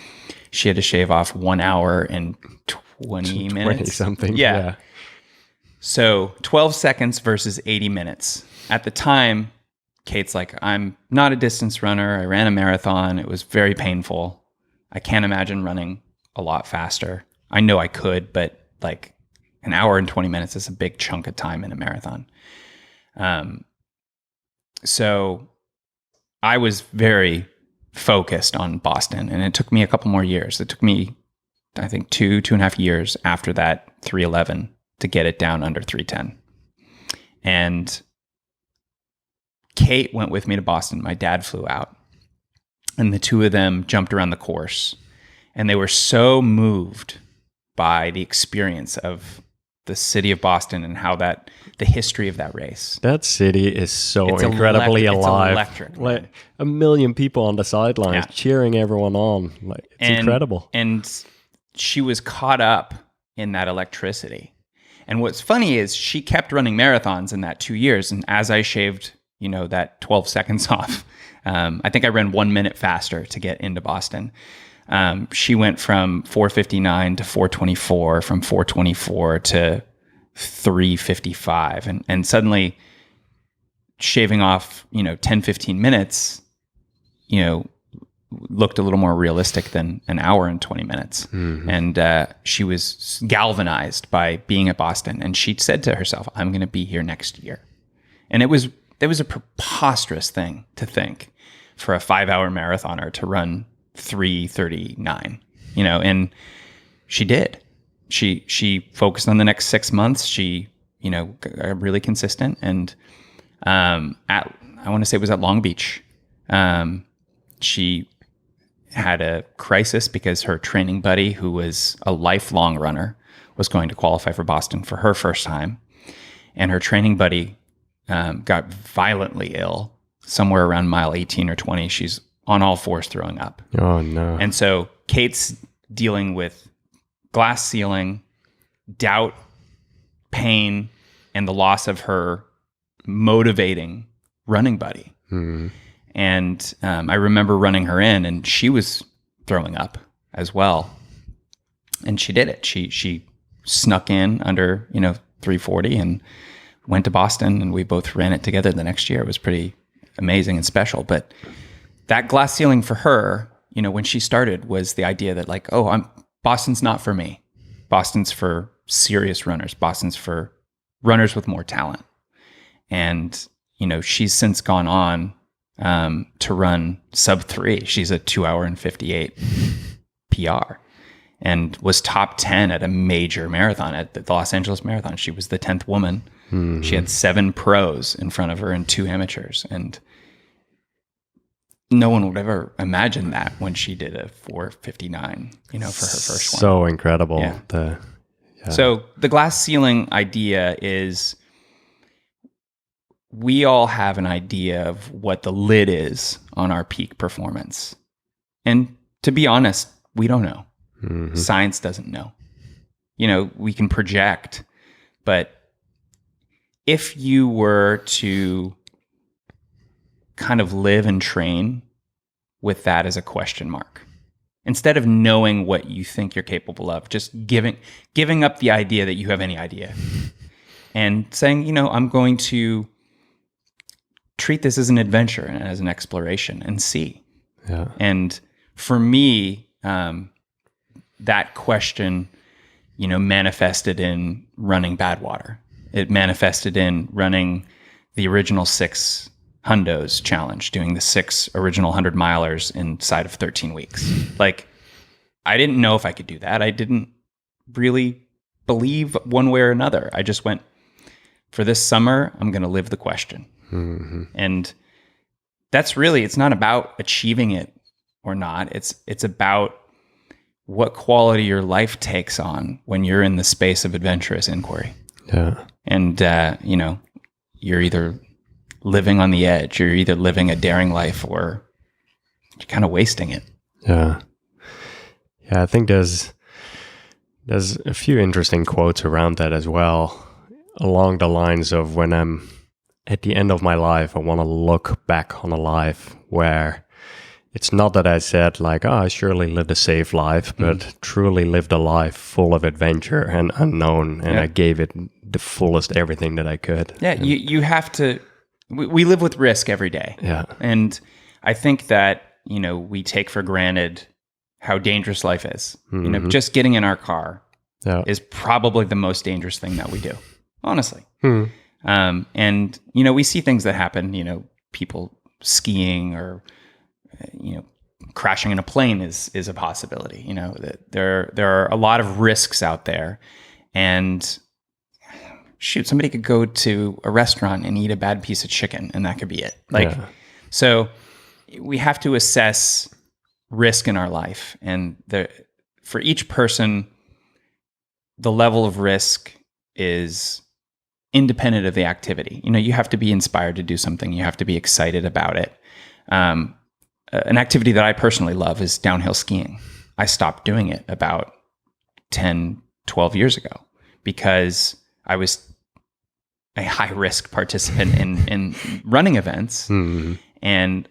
S3: she had to shave off 1 hour and 20 minutes. 20
S5: something.
S3: Yeah. So 12 seconds versus 80 minutes. At the time, Kate's like, I'm not a distance runner. I ran a marathon. It was very painful. I can't imagine running a lot faster. I know I could, but like an hour and 20 minutes is a big chunk of time in a marathon. So I was very focused on Boston, and it took me a couple more years. It took me, I think, 2.5 years after that 3:11 to get it down under 3:10. And Kate went with me to Boston. My dad flew out, and the two of them jumped around the course, and they were so moved by the experience of the city of Boston and how the history of that race.
S5: That city is so incredibly alive.
S3: It's electric.
S5: Like 1 million people on the sidelines cheering everyone on. Like it's incredible.
S3: And she was caught up in that electricity. And what's funny is she kept running marathons in that 2 years. And as I shaved, that 12 seconds off, I think I ran 1 minute faster to get into Boston. She went from 4:59 to 4:24, from 4:24 to 3:55. And suddenly shaving off, 10, 15 minutes, looked a little more realistic than an hour and 20 minutes. Mm-hmm. And she was galvanized by being at Boston. And she said to herself, I'm going to be here next year. And it was a preposterous thing to think for a 5 hour marathoner to run 3:39, and she did. She focused on the next 6 months. She, got really consistent. And I want to say it was at Long Beach. She had a crisis because her training buddy, who was a lifelong runner, was going to qualify for Boston for her first time. And her training buddy got violently ill somewhere around mile 18 or 20. She's on all fours throwing up.
S5: Oh, no.
S3: And so Kate's dealing with glass ceiling, doubt, pain, and the loss of her motivating running buddy. And I remember running her in, and she was throwing up as well. And she did it. She snuck in under 340 and went to Boston, and we both ran it together the next year. It was pretty amazing and special. But that glass ceiling for her, when she started, was the idea that like, Boston's not for me. Boston's for serious runners. Boston's for runners with more talent. And, she's since gone on to run sub 3. She's a 2 hour and 58 PR and was top 10 at a major marathon, at the Los Angeles Marathon. She was the 10th woman. She had 7 pros in front of her and 2 amateurs. And no one would ever imagine that when she did a 4:59, for her first one.
S5: So incredible.
S3: Yeah. So the glass ceiling idea is, we all have an idea of what the lid is on our peak performance. And to be honest, we don't know. Science doesn't know. We can project, but if you were to kind of live and train with that as a question mark, instead of knowing what you think you're capable of, just giving up the idea that you have any idea and saying, I'm going to treat this as an adventure and as an exploration and see.
S5: Yeah.
S3: And for me, that question, manifested in running Badwater. It manifested in running the original 6 Hundos challenge, doing the 6 original 100-milers inside of 13 weeks. Like, I didn't know if I could do that. I didn't really believe one way or another. I just went, for this summer, I'm going to live the question. And that's really, it's not about achieving it or not. It's about what quality your life takes on when you're in the space of adventurous inquiry.
S5: Yeah.
S3: And, you're either living on the edge, you're either living a daring life, or you're kind of wasting it.
S5: Yeah. Yeah, I think there's a few interesting quotes around that as well, along the lines of, when I'm at the end of my life, I want to look back on a life where it's not that I said like, I surely lived a safe life, but truly lived a life full of adventure and unknown, and I gave it the fullest everything that I could.
S3: Yeah, you have to. We live with risk every day.
S5: Yeah,
S3: and I think that we take for granted how dangerous life is. Just getting in our car is probably the most dangerous thing that we do, honestly. And we see things that happen. People skiing or crashing in a plane is a possibility. That there are a lot of risks out there, and shoot, somebody could go to a restaurant and eat a bad piece of chicken, and that could be it. So we have to assess risk in our life, and for each person, the level of risk is independent of the activity. You have to be inspired to do something. You have to be excited about it. An activity that I personally love is downhill skiing. I stopped doing it about 10, 12 years ago because I was a high-risk participant in running events. And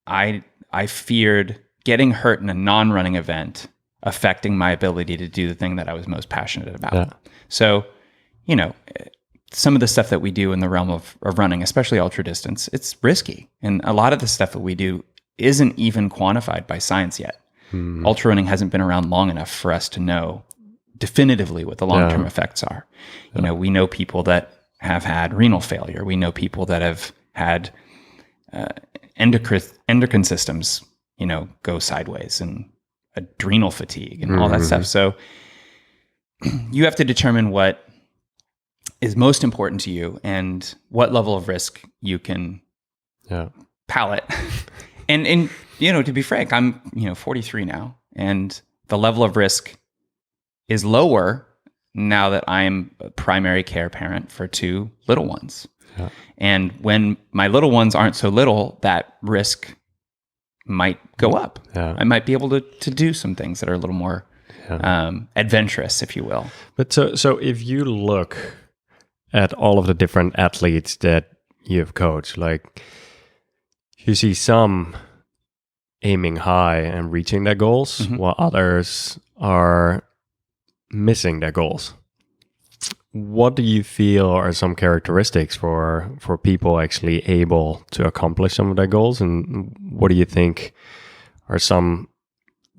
S3: I feared getting hurt in a non-running event affecting my ability to do the thing that I was most passionate about.
S5: Yeah.
S3: So, some of the stuff that we do in the realm of running, especially ultra distance, it's risky. And a lot of the stuff that we do isn't even quantified by science yet. Ultra running hasn't been around long enough for us to know definitively what the long-term effects are. We know people that have had renal failure. We know people that have had endocrine systems, go sideways, and adrenal fatigue and all that stuff. So you have to determine what is most important to you and what level of risk you can palate. and to be frank, I'm 43 now, and the level of risk is lower now that I'm a primary care parent for 2 little ones. And when my little ones aren't so little, that risk might go up.
S5: Yeah.
S3: I might be able to do some things that are a little more adventurous, if you will.
S5: But so if you look at all of the different athletes that you've coached, like you see some aiming high and reaching their goals, while others are missing their goals. What do you feel are some characteristics for people actually able to accomplish some of their goals? And what do you think are some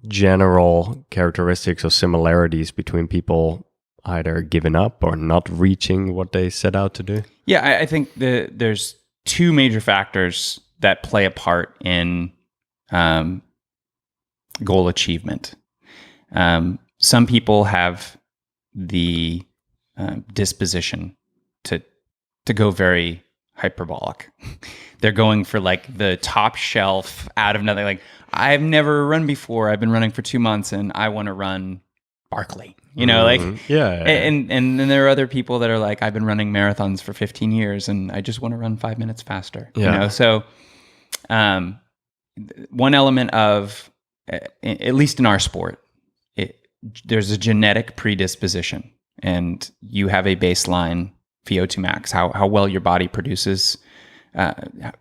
S5: general characteristics or similarities between people either giving up or not reaching what they set out to do?
S3: Yeah, I think there's two major factors that play a part in goal achievement. Some people have the disposition to go very hyperbolic. They're going for like the top shelf out of nothing. Like, I've never run before. I've been running for 2 months and I want to run Barkley. You know, like, And then there are other people that are like, I've been running marathons for 15 years and I just want to run 5 minutes faster. You know, so one element of, at least in our sport, there's a genetic predisposition, and you have a baseline VO2 max, how well your body produces,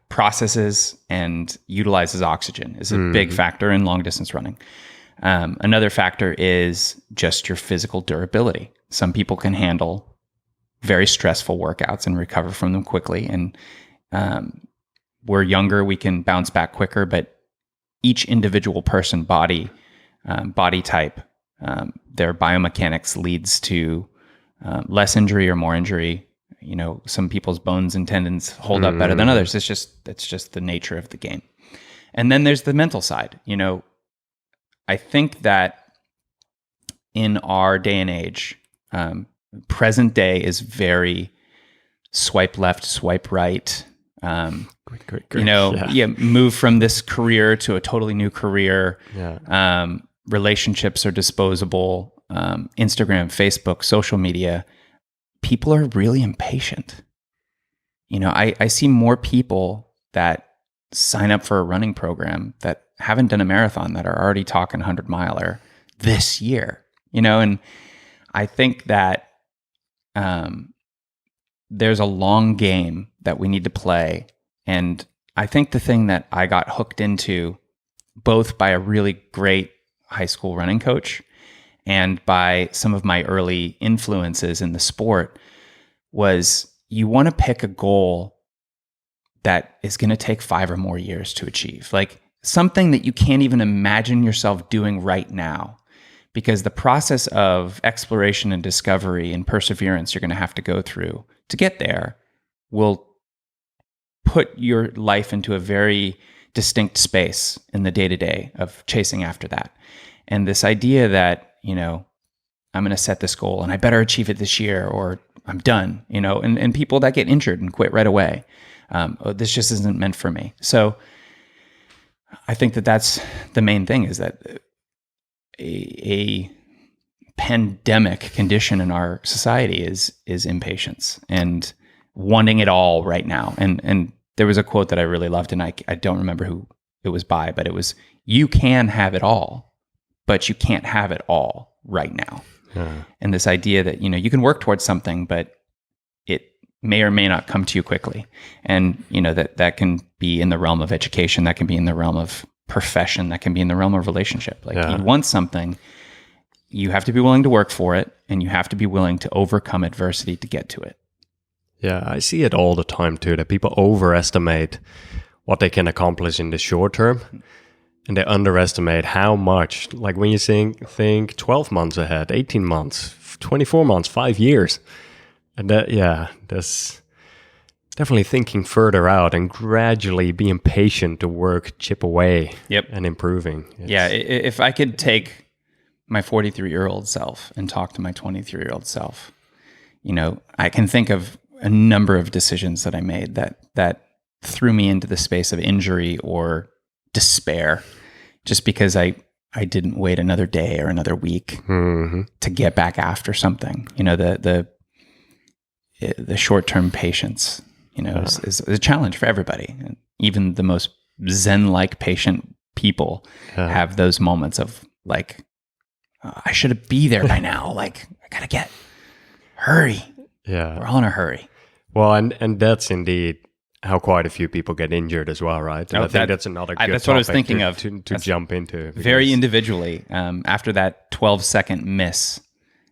S3: processes, and utilizes oxygen is a big factor in long distance running. Another factor is just your physical durability. Some people can handle very stressful workouts and recover from them quickly, and we're younger, we can bounce back quicker, but each individual person, body type, their biomechanics leads to less injury or more injury. You know, some people's bones and tendons hold up better than others. It's just the nature of the game. And then there's the mental side. You know, I think that in our day and age, present day is very swipe left, swipe right. You know, move from this career to a totally new career. Relationships are disposable. Instagram, Facebook, social media. People are really impatient. You know, I see more people that sign up for a running program that haven't done a marathon that are already talking 100-miler this year. You know, and I think that there's a long game that we need to play. And I think the thing that I got hooked into, both by a really great high school running coach and by some of my early influences in the sport, was you want to pick a goal that is going to take 5 or more years to achieve. Like something that you can't even imagine yourself doing right now, because the process of exploration and discovery and perseverance you're going to have to go through to get there will put your life into a very distinct space in the day-to-day of chasing after that. And this idea that, you know, I'm going to set this goal and I better achieve it this year or I'm done, you know, and people that get injured and quit right away. This just isn't meant for me. So I think that that's the main thing, is that a pandemic condition in our society is impatience and wanting it all right now. And there was a quote that I really loved, and I don't remember who it was by, but it was, you can have it all, but you can't have it all right now. And this idea that, you know, you can work towards something, but it may or may not come to you quickly. And, you know, that can be in the realm of education, that can be in the realm of profession, that can be in the realm of relationship. Like you want something, you have to be willing to work for it, and you have to be willing to overcome adversity to get to it.
S5: Yeah, I see it all the time too, that people overestimate what they can accomplish in the short term, and they underestimate how much, like when you think 12 months ahead, 18 months, 24 months, 5 years. And that's definitely thinking further out and gradually being patient to work, chip away, and improving.
S3: If I could take my 43-year-old self and talk to my 23-year-old self, you know, I can think of a number of decisions that I made that threw me into the space of injury or despair, just because I didn't wait another day or another week to get back after something. You know, the short-term patience, you know, is a challenge for everybody. And even the most Zen-like patient people have those moments of like, oh, I should be there by now. Like, I gotta hurry.
S5: Yeah.
S3: We're all in a hurry.
S5: Well, and that's indeed how quite a few people get injured as well, right? And I think that's another good
S3: that's what I was
S5: topic
S3: thinking of.
S5: to jump into.
S3: Very individually. After that 12-second miss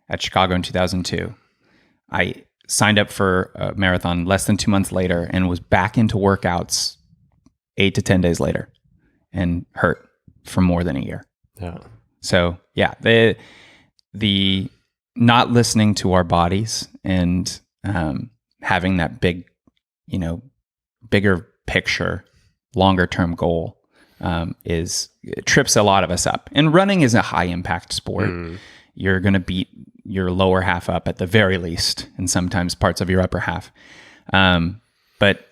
S3: at Chicago in 2002, I signed up for a marathon less than 2 months later and was back into workouts 8 to 10 days later and hurt for more than a year.
S5: Yeah.
S3: So yeah, the not listening to our bodies and having that big, bigger picture, longer term goal it trips a lot of us up. And running is a high impact sport. You're going to beat your lower half up at the very least, and sometimes parts of your upper half. But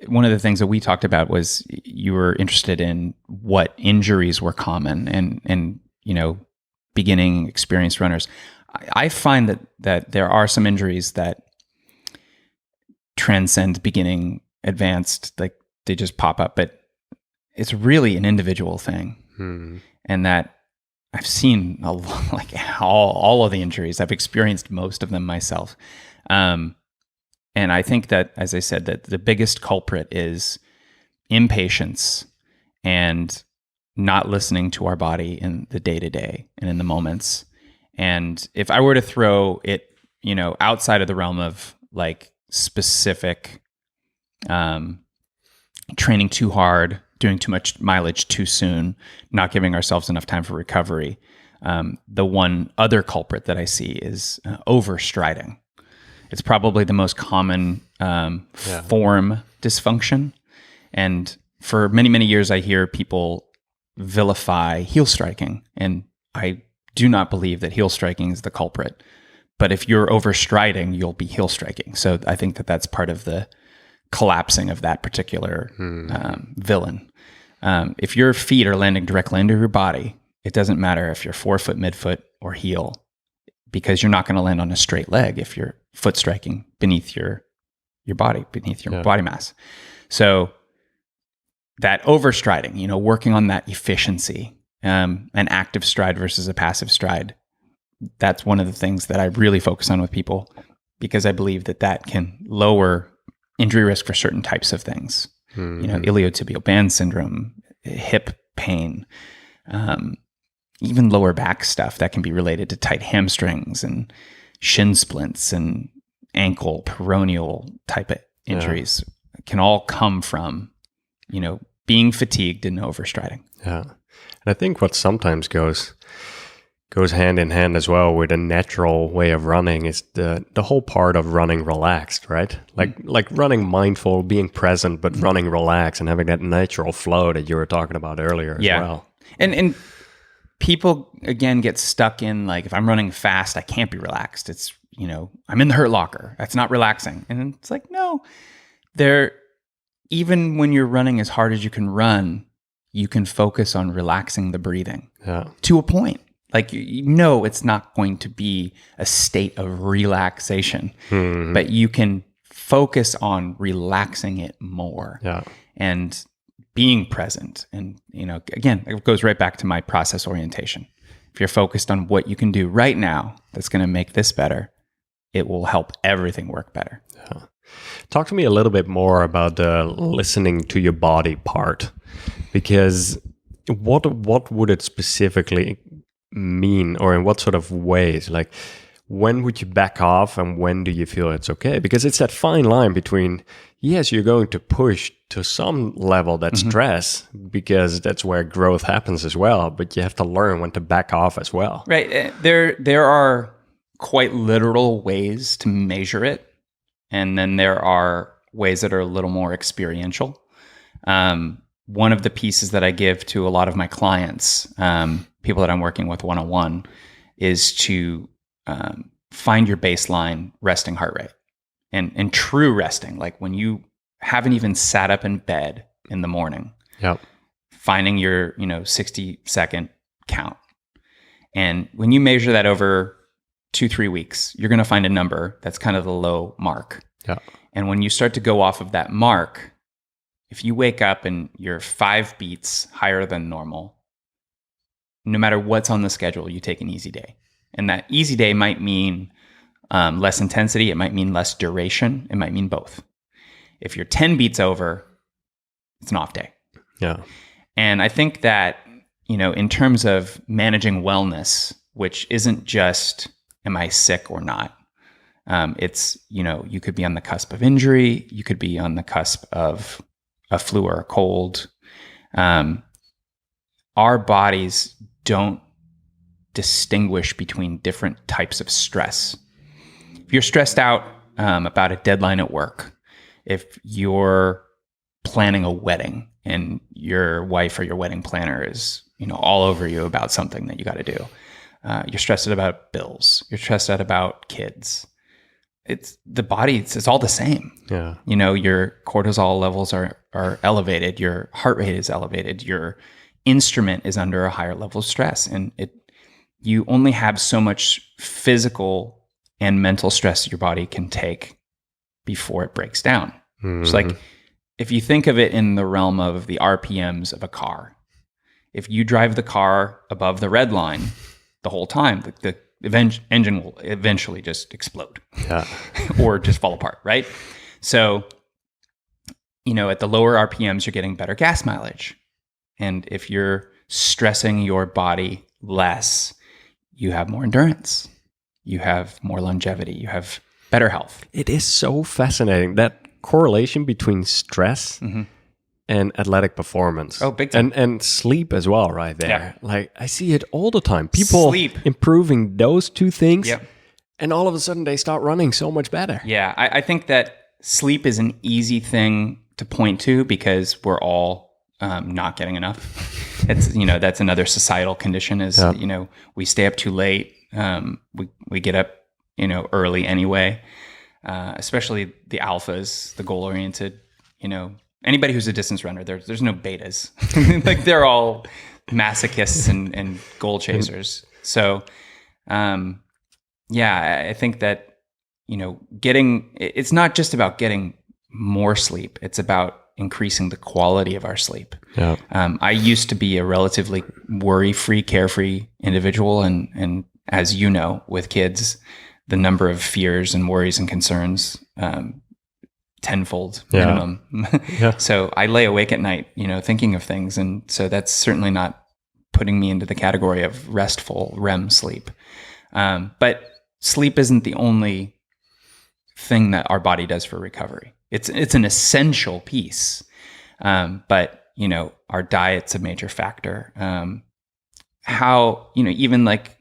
S3: one of the things that we talked about was you were interested in what injuries were common and beginning experienced runners. I find that there are some injuries that transcend beginning advanced, like they just pop up, but it's really an individual thing. And that I've seen like all of the injuries. I've experienced most of them myself. And I think that, as I said, that the biggest culprit is impatience and not listening to our body in the day-to-day and in the moments. And if I were to throw it, outside of the realm of like specific training too hard, doing too much mileage too soon, not giving ourselves enough time for recovery, the one other culprit that I see is overstriding. It's probably the most common form dysfunction. And for many, many years, I hear people vilify heel striking. And I do not believe that heel striking is the culprit. But if you're overstriding, you'll be heel striking. So I think that that's part of the collapsing of that particular villain. If your feet are landing directly into your body, it doesn't matter if you're forefoot, midfoot, or heel, because you're not going to land on a straight leg if you're foot striking beneath your body, beneath your body mass. So that overstriding, working on that efficiency, an active stride versus a passive stride, that's one of the things that I really focus on with people, because I believe that can lower injury risk for certain types of things. Iliotibial band syndrome, hip pain, even lower back stuff that can be related to tight hamstrings and shin splints and ankle peroneal type of injuries can all come from, being fatigued and overstriding.
S5: Yeah. And I think what sometimes goes hand in hand as well with a natural way of running is the whole part of running relaxed, right? Like running mindful, being present, but running relaxed and having that natural flow that you were talking about earlier as well.
S3: And people, again, get stuck in, like, if I'm running fast, I can't be relaxed. It's, I'm in the hurt locker. That's not relaxing. And it's like, no, even when you're running as hard as you can run, you can focus on relaxing the breathing to a point. Like, it's not going to be a state of relaxation, but you can focus on relaxing it more and being present. And, again, it goes right back to my process orientation. If you're focused on what you can do right now that's going to make this better, it will help everything work better.
S5: Yeah. Talk to me a little bit more about the listening to your body part, because what would it specifically mean, or in what sort of ways? Like, when would you back off and when do you feel it's okay? Because it's that fine line between, yes, you're going to push to some level that stress, because that's where growth happens as well, but you have to learn when to back off as well.
S3: Right. There are quite literal ways to measure it, and then there are ways that are a little more experiential. One of the pieces that I give to a lot of my clients, people that I'm working with one-on-one, is to find your baseline resting heart rate, and true resting, like when you haven't even sat up in bed in the morning, finding your 60-second count. And when you measure that over 2-3 weeks, you're going to find a number that's kind of the low mark. And when you start to go off of that mark, if you wake up and you're 5 beats higher than normal, no matter what's on the schedule, you take an easy day. And that easy day might mean less intensity. It might mean less duration. It might mean both. If you're 10 beats over, it's an off day.
S5: Yeah.
S3: And I think that, in terms of managing wellness, which isn't just, am I sick or not? It's, you could be on the cusp of injury. You could be on the cusp of a flu or a cold. Our bodies don't distinguish between different types of stress. If you're stressed out about a deadline at work, if you're planning a wedding and your wife or your wedding planner is, all over you about something that you got to do, you're stressed out about bills, you're stressed out about kids. It's the body, it's all the same.
S5: Yeah.
S3: Your cortisol levels are elevated, your heart rate is elevated, your instrument is under a higher level of stress, and you only have so much physical and mental stress your body can take before it breaks down.
S5: Mm-hmm.
S3: It's like, if you think of it in the realm of the RPMs of a car, if you drive the car above the red line the whole time, the engine will eventually just explode or just fall apart, right? So, at the lower RPMs, you're getting better gas mileage. And if you're stressing your body less, you have more endurance, you have more longevity, you have better health.
S5: It is so fascinating, that correlation between stress and athletic performance.
S3: Oh, big time.
S5: And sleep as well, right there.
S3: Yeah.
S5: Like, I see it all the time. People
S3: Sleep.
S5: improving those two things,
S3: Yep.
S5: and all of a sudden they start running so much better.
S3: Yeah, I think that sleep is an easy thing to point to because we're all not getting enough. It's, that's another societal condition is, we stay up too late. We get up, early anyway, especially the alphas, the goal-oriented, anybody who's a distance runner, there's no betas. Like, they're all masochists and goal chasers. So, I think that, it's not just about getting more sleep. It's about increasing the quality of our sleep.
S5: Yeah.
S3: I used to be a relatively worry-free, carefree individual. And as you know, with kids, the number of fears and worries and concerns, tenfold minimum.
S5: Yeah.
S3: So I lay awake at night, thinking of things. And so that's certainly not putting me into the category of restful REM sleep. But sleep isn't the only thing that our body does for recovery. It's an essential piece. But, our diet's a major factor. How, even like,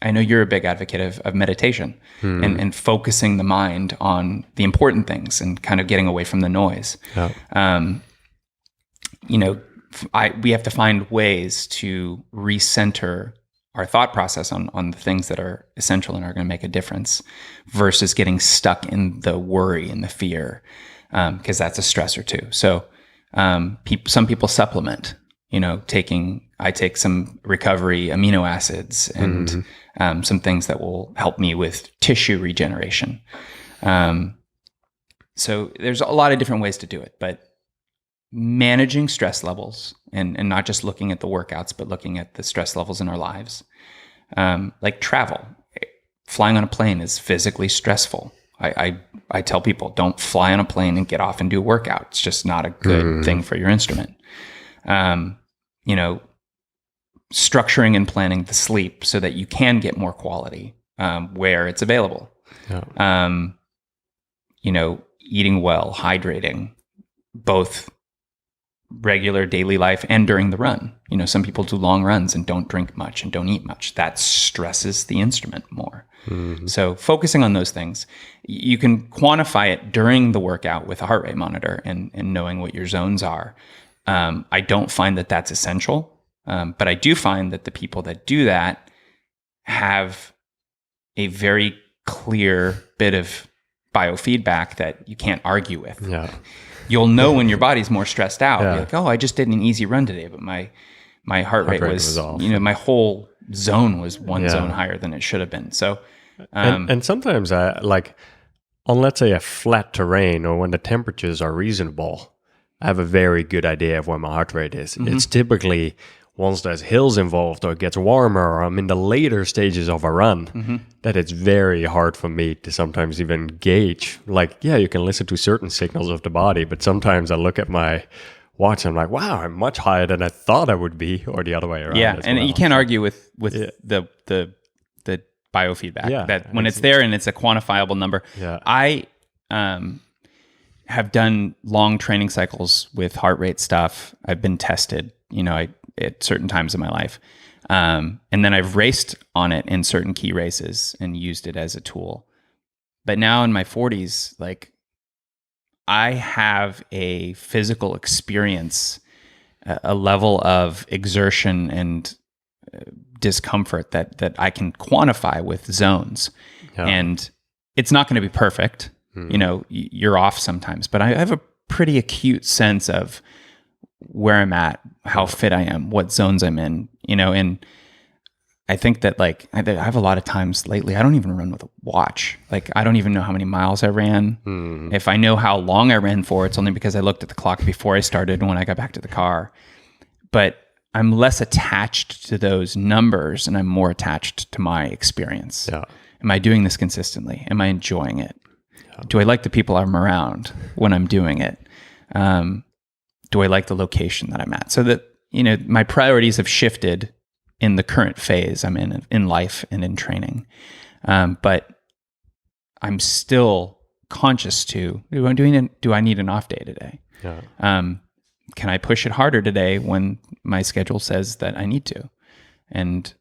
S3: I know you're a big advocate of meditation and focusing the mind on the important things and kind of getting away from the noise.
S5: Yeah.
S3: We have to find ways to recenter our thought process on the things that are essential and are going to make a difference versus getting stuck in the worry and the fear, because that's a stressor too. So some people supplement, I take some recovery amino acids and some things that will help me with tissue regeneration. So there's a lot of different ways to do it, but managing stress levels and not just looking at the workouts, but looking at the stress levels in our lives. Like travel, flying on a plane is physically stressful. I tell people, don't fly on a plane and get off and do a workout. It's just not a good thing for your instrument. Structuring and planning the sleep so that you can get more quality where it's available.
S5: Yeah.
S3: Eating well, hydrating, both regular daily life and during the run. Some people do long runs and don't drink much and don't eat much. That stresses the instrument more. So focusing on those things, you can quantify it during the workout with a heart rate monitor and knowing what your zones are. I don't find that that's essential, but I do find that the people that do that have a very clear bit of biofeedback that you can't argue with.
S5: Yeah.
S3: You'll know when your body's more stressed out.
S5: Yeah.
S3: You're like, oh, I just did an easy run today, but my heart rate was
S5: off.
S3: My whole zone was one zone higher than it should have been. So,
S5: and sometimes on, let's say, a flat terrain or when the temperatures are reasonable, I have a very good idea of where my heart rate is. It's typically once there's hills involved or it gets warmer or I'm in the later stages of a run that it's very hard for me to sometimes even gauge. Like, yeah, you can listen to certain signals of the body, but sometimes I look at my watch and I'm like, wow, I'm much higher than I thought I would be, or the other way around.
S3: Yeah, and
S5: well.
S3: you can't argue with the biofeedback.
S5: Yeah,
S3: that when it's there and it's a quantifiable number.
S5: Yeah.
S3: I have done long training cycles with heart rate stuff. I've been tested, at certain times in my life. And then I've raced on it in certain key races and used it as a tool. But now in my 40s, like, I have a physical experience, a level of exertion and discomfort that I can quantify with zones.
S5: Yeah.
S3: And it's not going to be perfect. You're off sometimes, but I have a pretty acute sense of where I'm at, how fit I am, what zones I'm in, and I think that, like, I have a lot of times lately, I don't even run with a watch. Like, I don't even know how many miles I ran. If I know how long I ran for, it's only because I looked at the clock before I started and when I got back to the car. But I'm less attached to those numbers and I'm more attached to my experience.
S5: Yeah.
S3: Am I doing this consistently? Am I enjoying it? Yeah. Do I like the people I'm around when I'm doing it? Do I like the location that I'm at? So that, my priorities have shifted in the current phase I'm in life and in training. But I'm still conscious do I need an off day today?
S5: Yeah.
S3: Can I push it harder today when my schedule says that I need to? And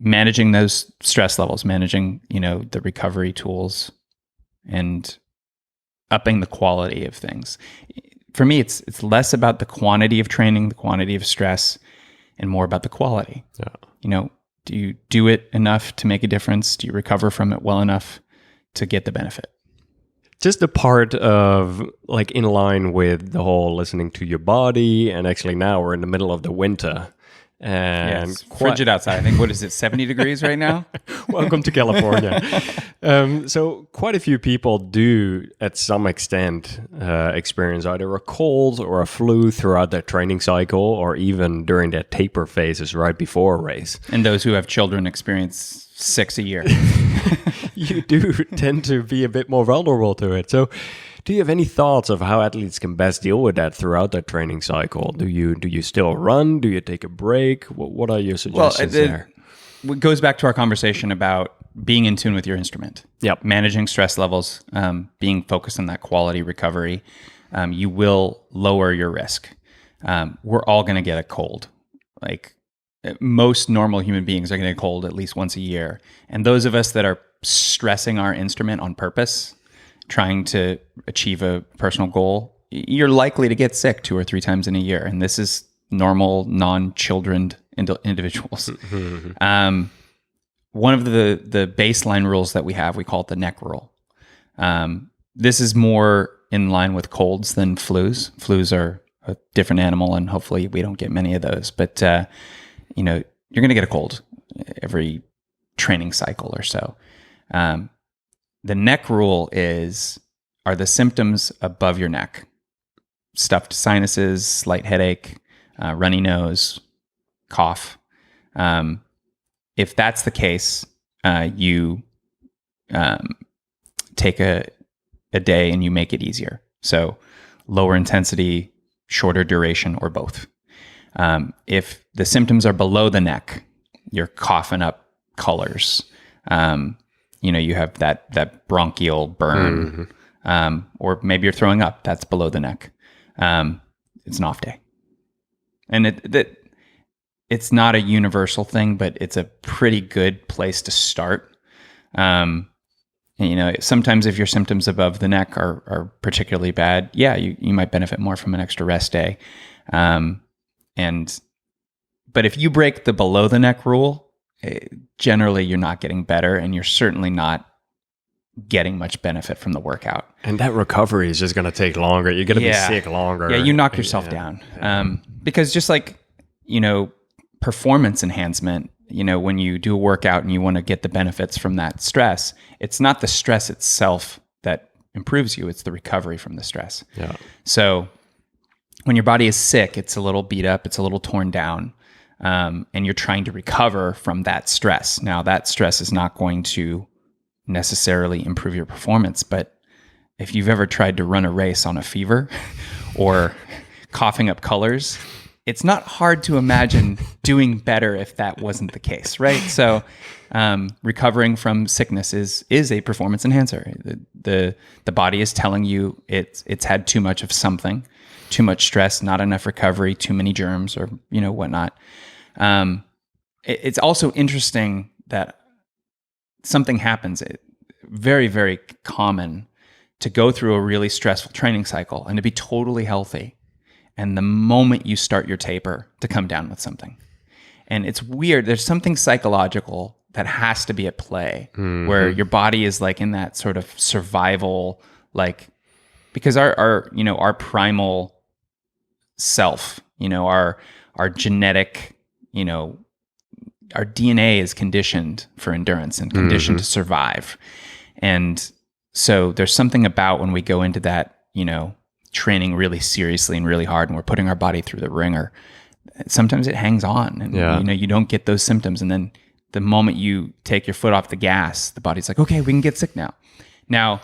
S3: managing those stress levels, managing, the recovery tools and upping the quality of things. For me, it's less about the quantity of training, the quantity of stress, and more about the quality. Yeah. Do you do it enough to make a difference? Do you recover from it well enough to get the benefit?
S5: Just the part of, like, in line with the whole listening to your body, and actually now we're in the middle of the winter. And
S3: it's frigid outside. I think, what is it, 70 degrees right now?
S5: Welcome to California. So quite a few people do, at some extent, experience either a cold or a flu throughout their training cycle, or even during their taper phases right before a race.
S3: And those who have children experience 6 a year.
S5: You do tend to be a bit more vulnerable to it. So do you have any thoughts of how athletes can best deal with that throughout their training cycle? Do you still run? Do you take a break? What are your suggestions there?
S3: It goes back to our conversation about being in tune with your instrument.
S5: Yep.
S3: Managing stress levels, being focused on that quality recovery. You will lower your risk. We're all going to get a cold. Like, most normal human beings are going to get a cold at least once a year. And those of us that are stressing our instrument on purpose, trying to achieve a personal goal, you're likely to get sick 2 or 3 times in a year. And this is normal, non-childrened individuals. One of the baseline rules that we have, we call it the neck rule. This is more in line with colds than flus. Flus are a different animal, and hopefully we don't get many of those. But, you're going to get a cold every training cycle or so. The neck rule are the symptoms above your neck: stuffed sinuses, slight headache, runny nose, cough. If that's the case, you take a day and you make it easier. So lower intensity, shorter duration, or both. If the symptoms are below the neck, you're coughing up colors. You have that bronchial burn, or maybe you're throwing up. That's below the neck. It's an off day, and it's not a universal thing, but it's a pretty good place to start. Sometimes if your symptoms above the neck are particularly bad, you might benefit more from an extra rest day. But if you break the below the neck rule, generally you're not getting better, and you're certainly not getting much benefit from the workout.
S5: And that recovery is just going to take longer. You're going to be sick longer.
S3: Yeah, you knock yourself down. Because just like, performance enhancement, when you do a workout and you want to get the benefits from that stress, it's not the stress itself that improves you, it's the recovery from the stress.
S5: Yeah.
S3: So when your body is sick, it's a little beat up, it's a little torn down, and you're trying to recover from that stress. Now, that stress is not going to necessarily improve your performance, but if you've ever tried to run a race on a fever or coughing up colors, it's not hard to imagine doing better if that wasn't the case, right? So recovering from sickness is a performance enhancer. The body is telling you it's had too much of something, too much stress, not enough recovery, too many germs, or whatnot. It's also interesting that something happens. Very, very common to go through a really stressful training cycle and to be totally healthy, and the moment you start your taper, to come down with something. And it's weird. There's something psychological that has to be at play, where your body is like in that sort of survival, like, because our primal self, our genetic, our DNA is conditioned for endurance and conditioned to survive. And so there's something about when we go into that, training really seriously and really hard, and we're putting our body through the ringer, sometimes it hangs on, and you don't get those symptoms. And then the moment you take your foot off the gas, the body's like, okay, we can get sick now. Now,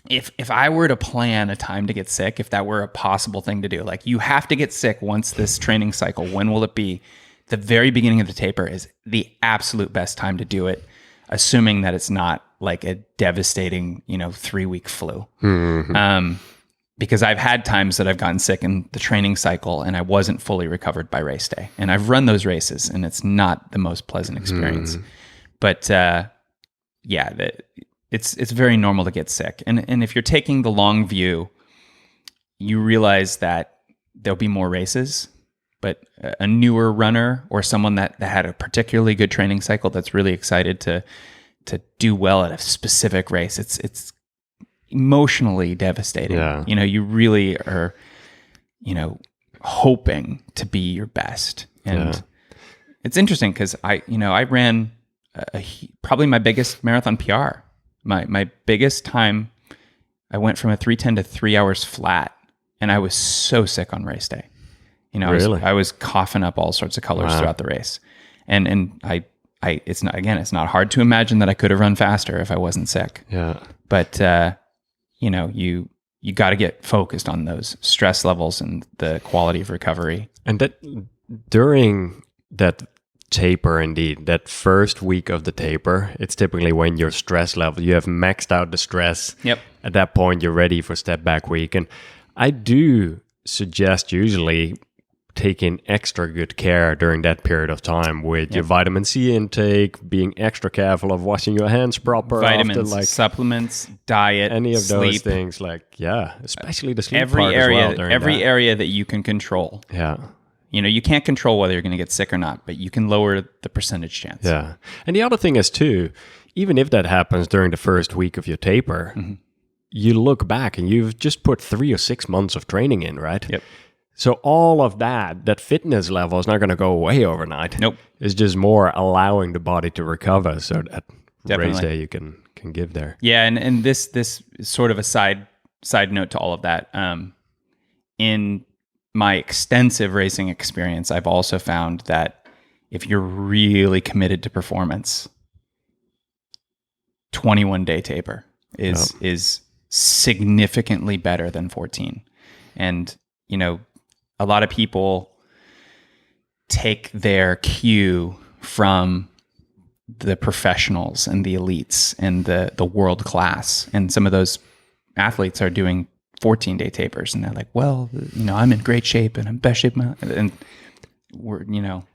S3: if I were to plan a time to get sick, if that were a possible thing to do, like, you have to get sick once this training cycle, when will it be? The very beginning of the taper is the absolute best time to do it, assuming that it's not like a devastating, 3-week flu. Because I've had times that I've gotten sick in the training cycle and I wasn't fully recovered by race day. And I've run those races, and it's not the most pleasant experience. But it's very normal to get sick. And if you're taking the long view, you realize that there'll be more races, but a newer runner or someone that had a particularly good training cycle that's really excited to do well at a specific race, it's emotionally devastating. You really are, hoping to be your best. And it's interesting because I ran probably my biggest marathon PR. My biggest time, I went from a 3:10 to 3 hours flat, and I was so sick on race day. I was coughing up all sorts of colors throughout the race. And it's not hard to imagine that I could have run faster if I wasn't sick. But you got to get focused on those stress levels and the quality of recovery.
S5: And that during that taper, indeed, that first week of the taper, it's typically when your stress level, you have maxed out the stress. At that point, you're ready for step back week. And I do suggest usually taking extra good care during that period of time with your vitamin C intake, being extra careful of washing your hands proper.
S3: Vitamins,
S5: after,
S3: supplements, diet,
S5: any of
S3: sleep.
S5: those things, especially the sleep
S3: every
S5: part
S3: area,
S5: as well during
S3: every
S5: that.
S3: area that you can control. You can't control whether you're going to get sick or not, but you can lower the percentage chance.
S5: And the other thing is too, even if that happens during the first week of your taper, you look back and you've just put 3 or 6 months of training in, right? So all of that fitness level is not going to go away overnight. It's just more allowing the body to recover, so that race day you can give there.
S3: And this is sort of a side note to all of that. In my extensive racing experience, I've also found that if you're really committed to performance, 21-day taper is significantly better than 14. And a lot of people take their cue from the professionals and the elites and the world class. And some of those athletes are doing 14-day tapers, and they're like, well, I'm in great shape and I'm best shape. And we're,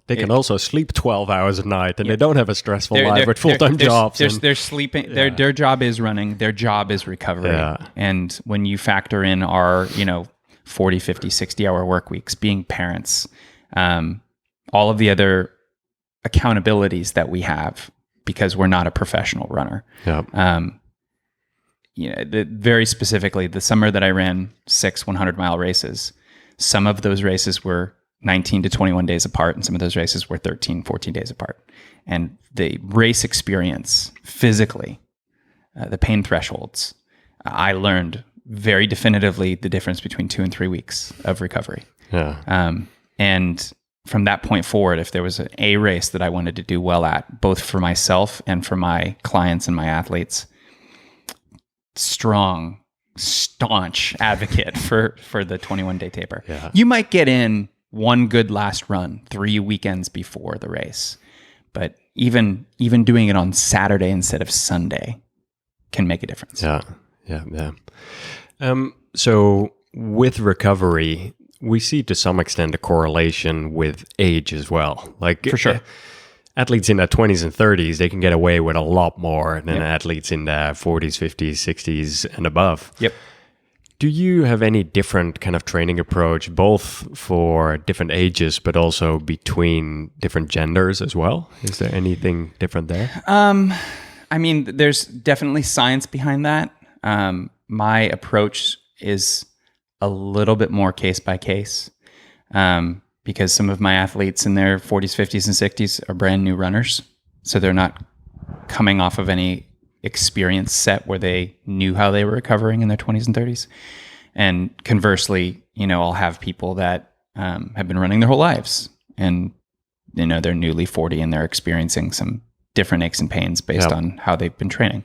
S5: they can also sleep 12 hours a night, and they don't have a stressful life with full-time jobs.
S3: They're sleeping. Their job is running. Their job is recovery. And when you factor in our, 40, 50, 60-hour work weeks, being parents, all of the other accountabilities that we have because we're not a professional runner. Very specifically, the summer that I ran 6 100-mile races, some of those races were 19 to 21 days apart, and some of those races were 13, 14 days apart. And the race experience physically, the pain thresholds, I learned very definitively the difference between 2 and 3 weeks of recovery.
S5: Yeah.
S3: And from that point forward, if there was an A race that I wanted to do well at, both for myself and for my clients and my athletes, strong, staunch advocate for the 21-day taper.
S5: Yeah.
S3: You might get in one good last run 3 weekends before the race, but even doing it on Saturday instead of Sunday can make a difference.
S5: Yeah. So with recovery, we see to some extent a correlation with age as well. Like
S3: For sure.
S5: Athletes in their 20s and 30s, they can get away with a lot more than athletes in their 40s, 50s, 60s and above.
S3: Yep.
S5: Do you have any different kind of training approach, both for different ages, but also between different genders as well? Is there anything different there?
S3: I mean, there's definitely science behind that. My approach is a little bit more case by case, because some of my athletes in their 40s, 50s, and 60s are brand new runners. So they're not coming off of any experience set where they knew how they were recovering in their 20s and 30s. And conversely, I'll have people that have been running their whole lives and, they're newly 40 and they're experiencing some different aches and pains based on how they've been training.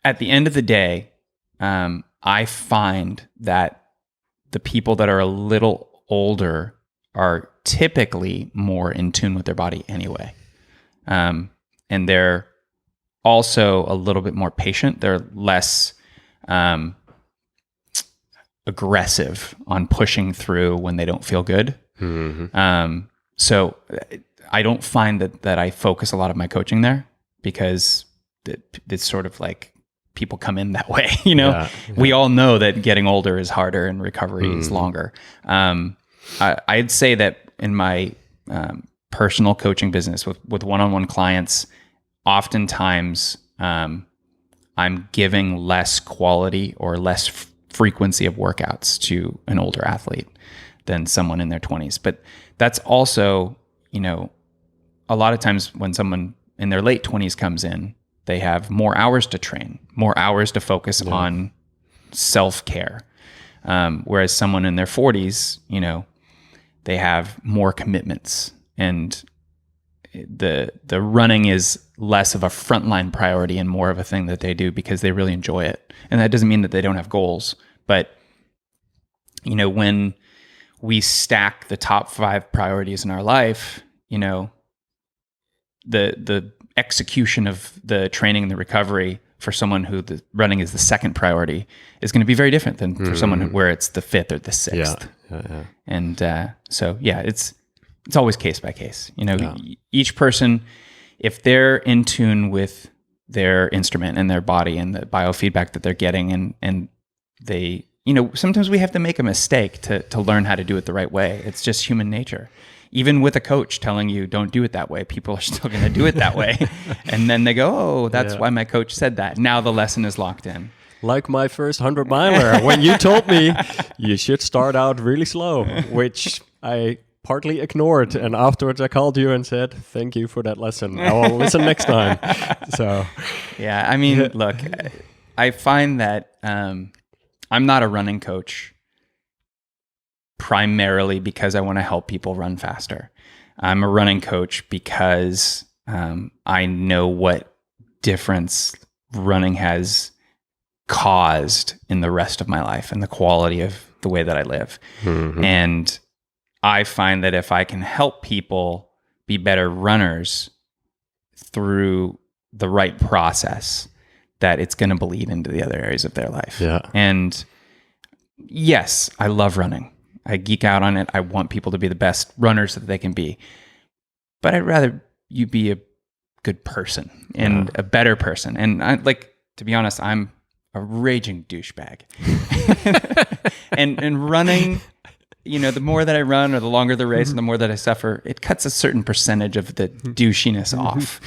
S3: At the end of the day, I find that the people that are a little older are typically more in tune with their body anyway. And they're also a little bit more patient. They're less aggressive on pushing through when they don't feel good. Mm-hmm. So I don't find that I focus a lot of my coaching there because it's sort of like people come in that way, We all know that getting older is harder and recovery is longer. I'd say that in my personal coaching business with one-on-one clients, oftentimes I'm giving less quality or less frequency of workouts to an older athlete than someone in their 20s. But that's also, a lot of times when someone in their late 20s comes in, they have more hours to train, more hours to focus on self-care. Whereas someone in their 40s, they have more commitments, and the running is less of a frontline priority and more of a thing that they do because they really enjoy it. And that doesn't mean that they don't have goals, but when we stack the top 5 priorities in our life, the execution of the training and the recovery for someone who the running is the second priority is going to be very different than for someone where it's the 5th or the 6th. And so it's always case by case. Each person, if they're in tune with their instrument and their body and the biofeedback that they're getting, and they, sometimes we have to make a mistake to learn how to do it the right way. It's just human nature. Even with a coach telling you don't do it that way, people are still going to do it that way. And then they go, oh, that's why my coach said that. Now the lesson is locked in.
S5: Like my first 100 miler, when you told me you should start out really slow, which I partly ignored. And afterwards I called you and said, thank you for that lesson. I will listen next time. So,
S3: yeah, I mean, look, I find that I'm not a running coach primarily because I want to help people run faster. I'm a running coach because I know what difference running has caused in the rest of my life and the quality of the way that I live. Mm-hmm. And I find that if I can help people be better runners through the right process, that it's going to bleed into the other areas of their life.
S5: Yeah.
S3: And yes, I love running. I geek out on it. I want people to be the best runners that they can be. But I'd rather you be a good person and a better person. And to be honest, I'm a raging douchebag. and running, the more that I run or the longer the race and the more that I suffer, it cuts a certain percentage of the douchiness off.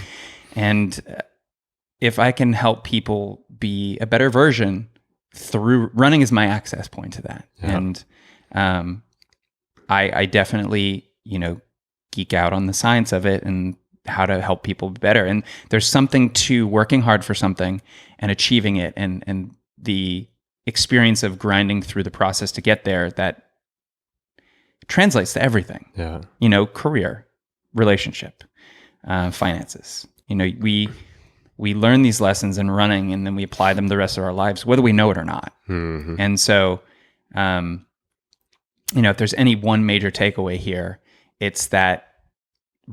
S3: And if I can help people be a better version through running is my access point to that. Yeah. And I definitely, geek out on the science of it and how to help people be better. And there's something to working hard for something and achieving it and the experience of grinding through the process to get there that translates to everything.
S5: Yeah.
S3: Career, relationship, finances. We learn these lessons in running, and then we apply them the rest of our lives, whether we know it or not.
S5: Mm-hmm.
S3: And so, if there's any one major takeaway here, it's that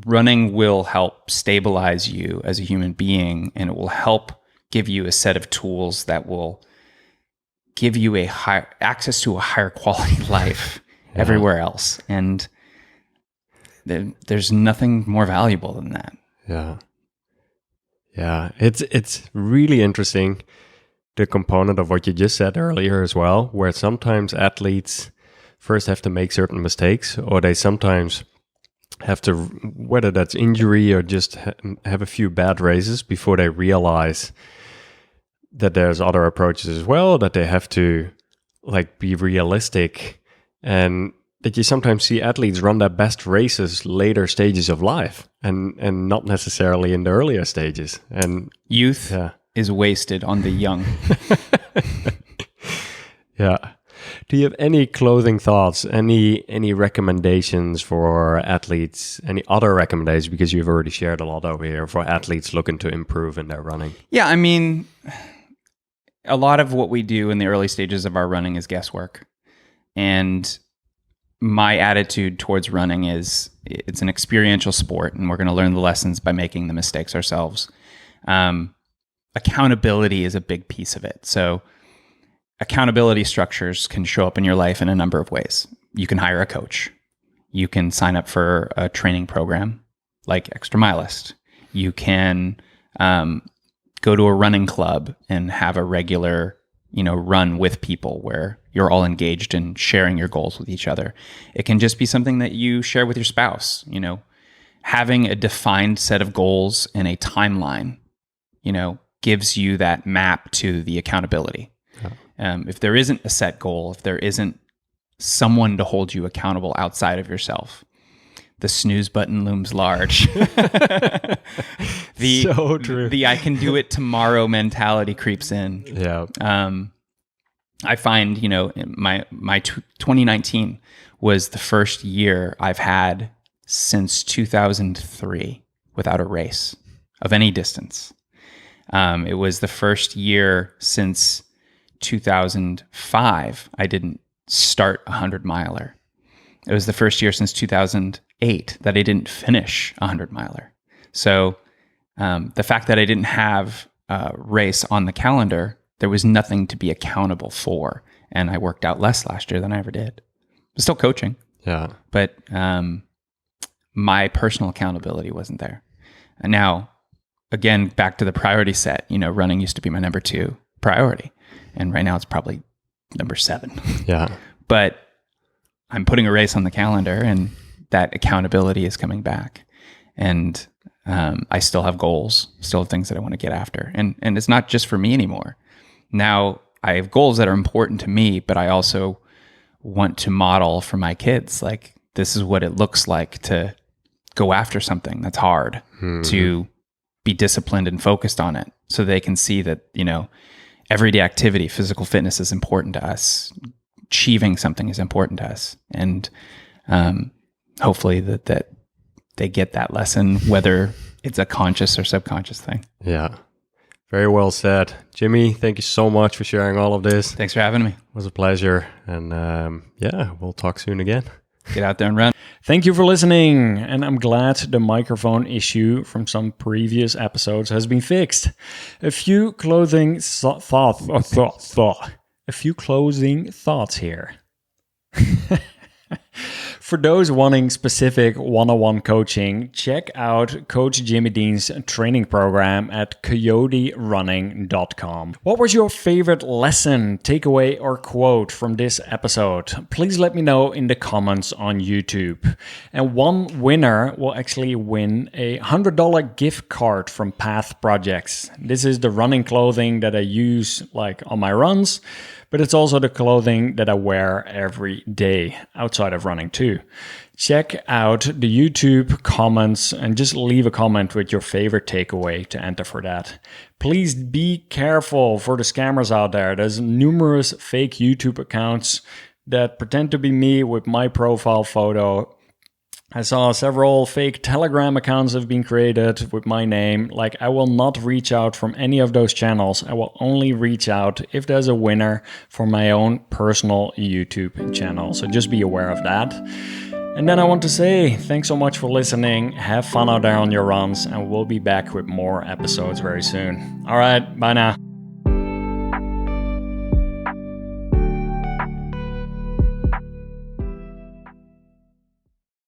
S3: running will help stabilize you as a human being, and it will help give you a set of tools that will give you access to a higher quality life everywhere else. And there's nothing more valuable than that.
S5: Yeah. Yeah. It's really interesting, the component of what you just said earlier as well, where sometimes athletes first have to make certain mistakes, or they sometimes have to, whether that's injury or just have a few bad races before they realize that there's other approaches as well, that they have to be realistic, and that you sometimes see athletes run their best races later stages of life and not necessarily in the earlier stages. And
S3: youth is wasted on the young.
S5: Yeah. Do you have any closing thoughts, any recommendations for athletes, any other recommendations, because you've already shared a lot over here, for athletes looking to improve in their running?
S3: Yeah, I mean, a lot of what we do in the early stages of our running is guesswork. And my attitude towards running is it's an experiential sport, and we're going to learn the lessons by making the mistakes ourselves. Accountability is a big piece of it. So accountability structures can show up in your life in a number of ways. You can hire a coach. You can sign up for a training program like Extra Milist. You can go to a running club and have a regular, run with people where you're all engaged in sharing your goals with each other. It can just be something that you share with your spouse. Having a defined set of goals and a timeline, gives you that map to the accountability. If there isn't a set goal, if there isn't someone to hold you accountable outside of yourself, the snooze button looms large.
S5: So true.
S3: The I can do it tomorrow mentality creeps in.
S5: Yeah.
S3: I find, my 2019 was the first year I've had since 2003 without a race of any distance. It was the first year since 2005 I didn't start a 100-miler. It was the first year since 2008 that I didn't finish a 100-miler. So the fact that I didn't have a race on the calendar, there was nothing to be accountable for. And I worked out less last year than I ever did. I'm still coaching.
S5: Yeah.
S3: But my personal accountability wasn't there. And now, again, back to the priority set, running used to be my number 2 priority. And right now it's probably number 7.
S5: Yeah.
S3: But I'm putting a race on the calendar, and that accountability is coming back. And I still have goals, still have things that I want to get after. And it's not just for me anymore. Now I have goals that are important to me, but I also want to model for my kids, like, this is what it looks like to go after something that's hard, to be disciplined and focused on it, so they can see that, everyday activity, physical fitness is important to us. Achieving something is important to us. And hopefully that they get that lesson, whether it's a conscious or subconscious thing.
S5: Yeah. Very well said. Jimmy, thank you so much for sharing all of this.
S3: Thanks for having me.
S5: It was a pleasure. And we'll talk soon again.
S3: Get out there and run.
S1: Thank you for listening, and I'm glad the microphone issue from some previous episodes has been fixed. A few closing thoughts here. For those wanting specific one-on-one coaching, check out Coach Jimmy Dean's training program at coyoterunning.com. What was your favorite lesson, takeaway, or quote from this episode? Please let me know in the comments on YouTube. And one winner will actually win a $100 gift card from Path Projects. This is the running clothing that I use on my runs, but it's also the clothing that I wear every day outside of running too. Check out the YouTube comments and just leave a comment with your favorite takeaway to enter for that. Please be careful for the scammers out there. There's numerous fake YouTube accounts that pretend to be me with my profile photo. I saw several fake Telegram accounts have been created with my name. Like, I will not reach out from any of those channels. I will only reach out if there's a winner for my own personal YouTube channel. So just be aware of that. And then I want to say thanks so much for listening. Have fun out there on your runs, and we'll be back with more episodes very soon. All right, bye now.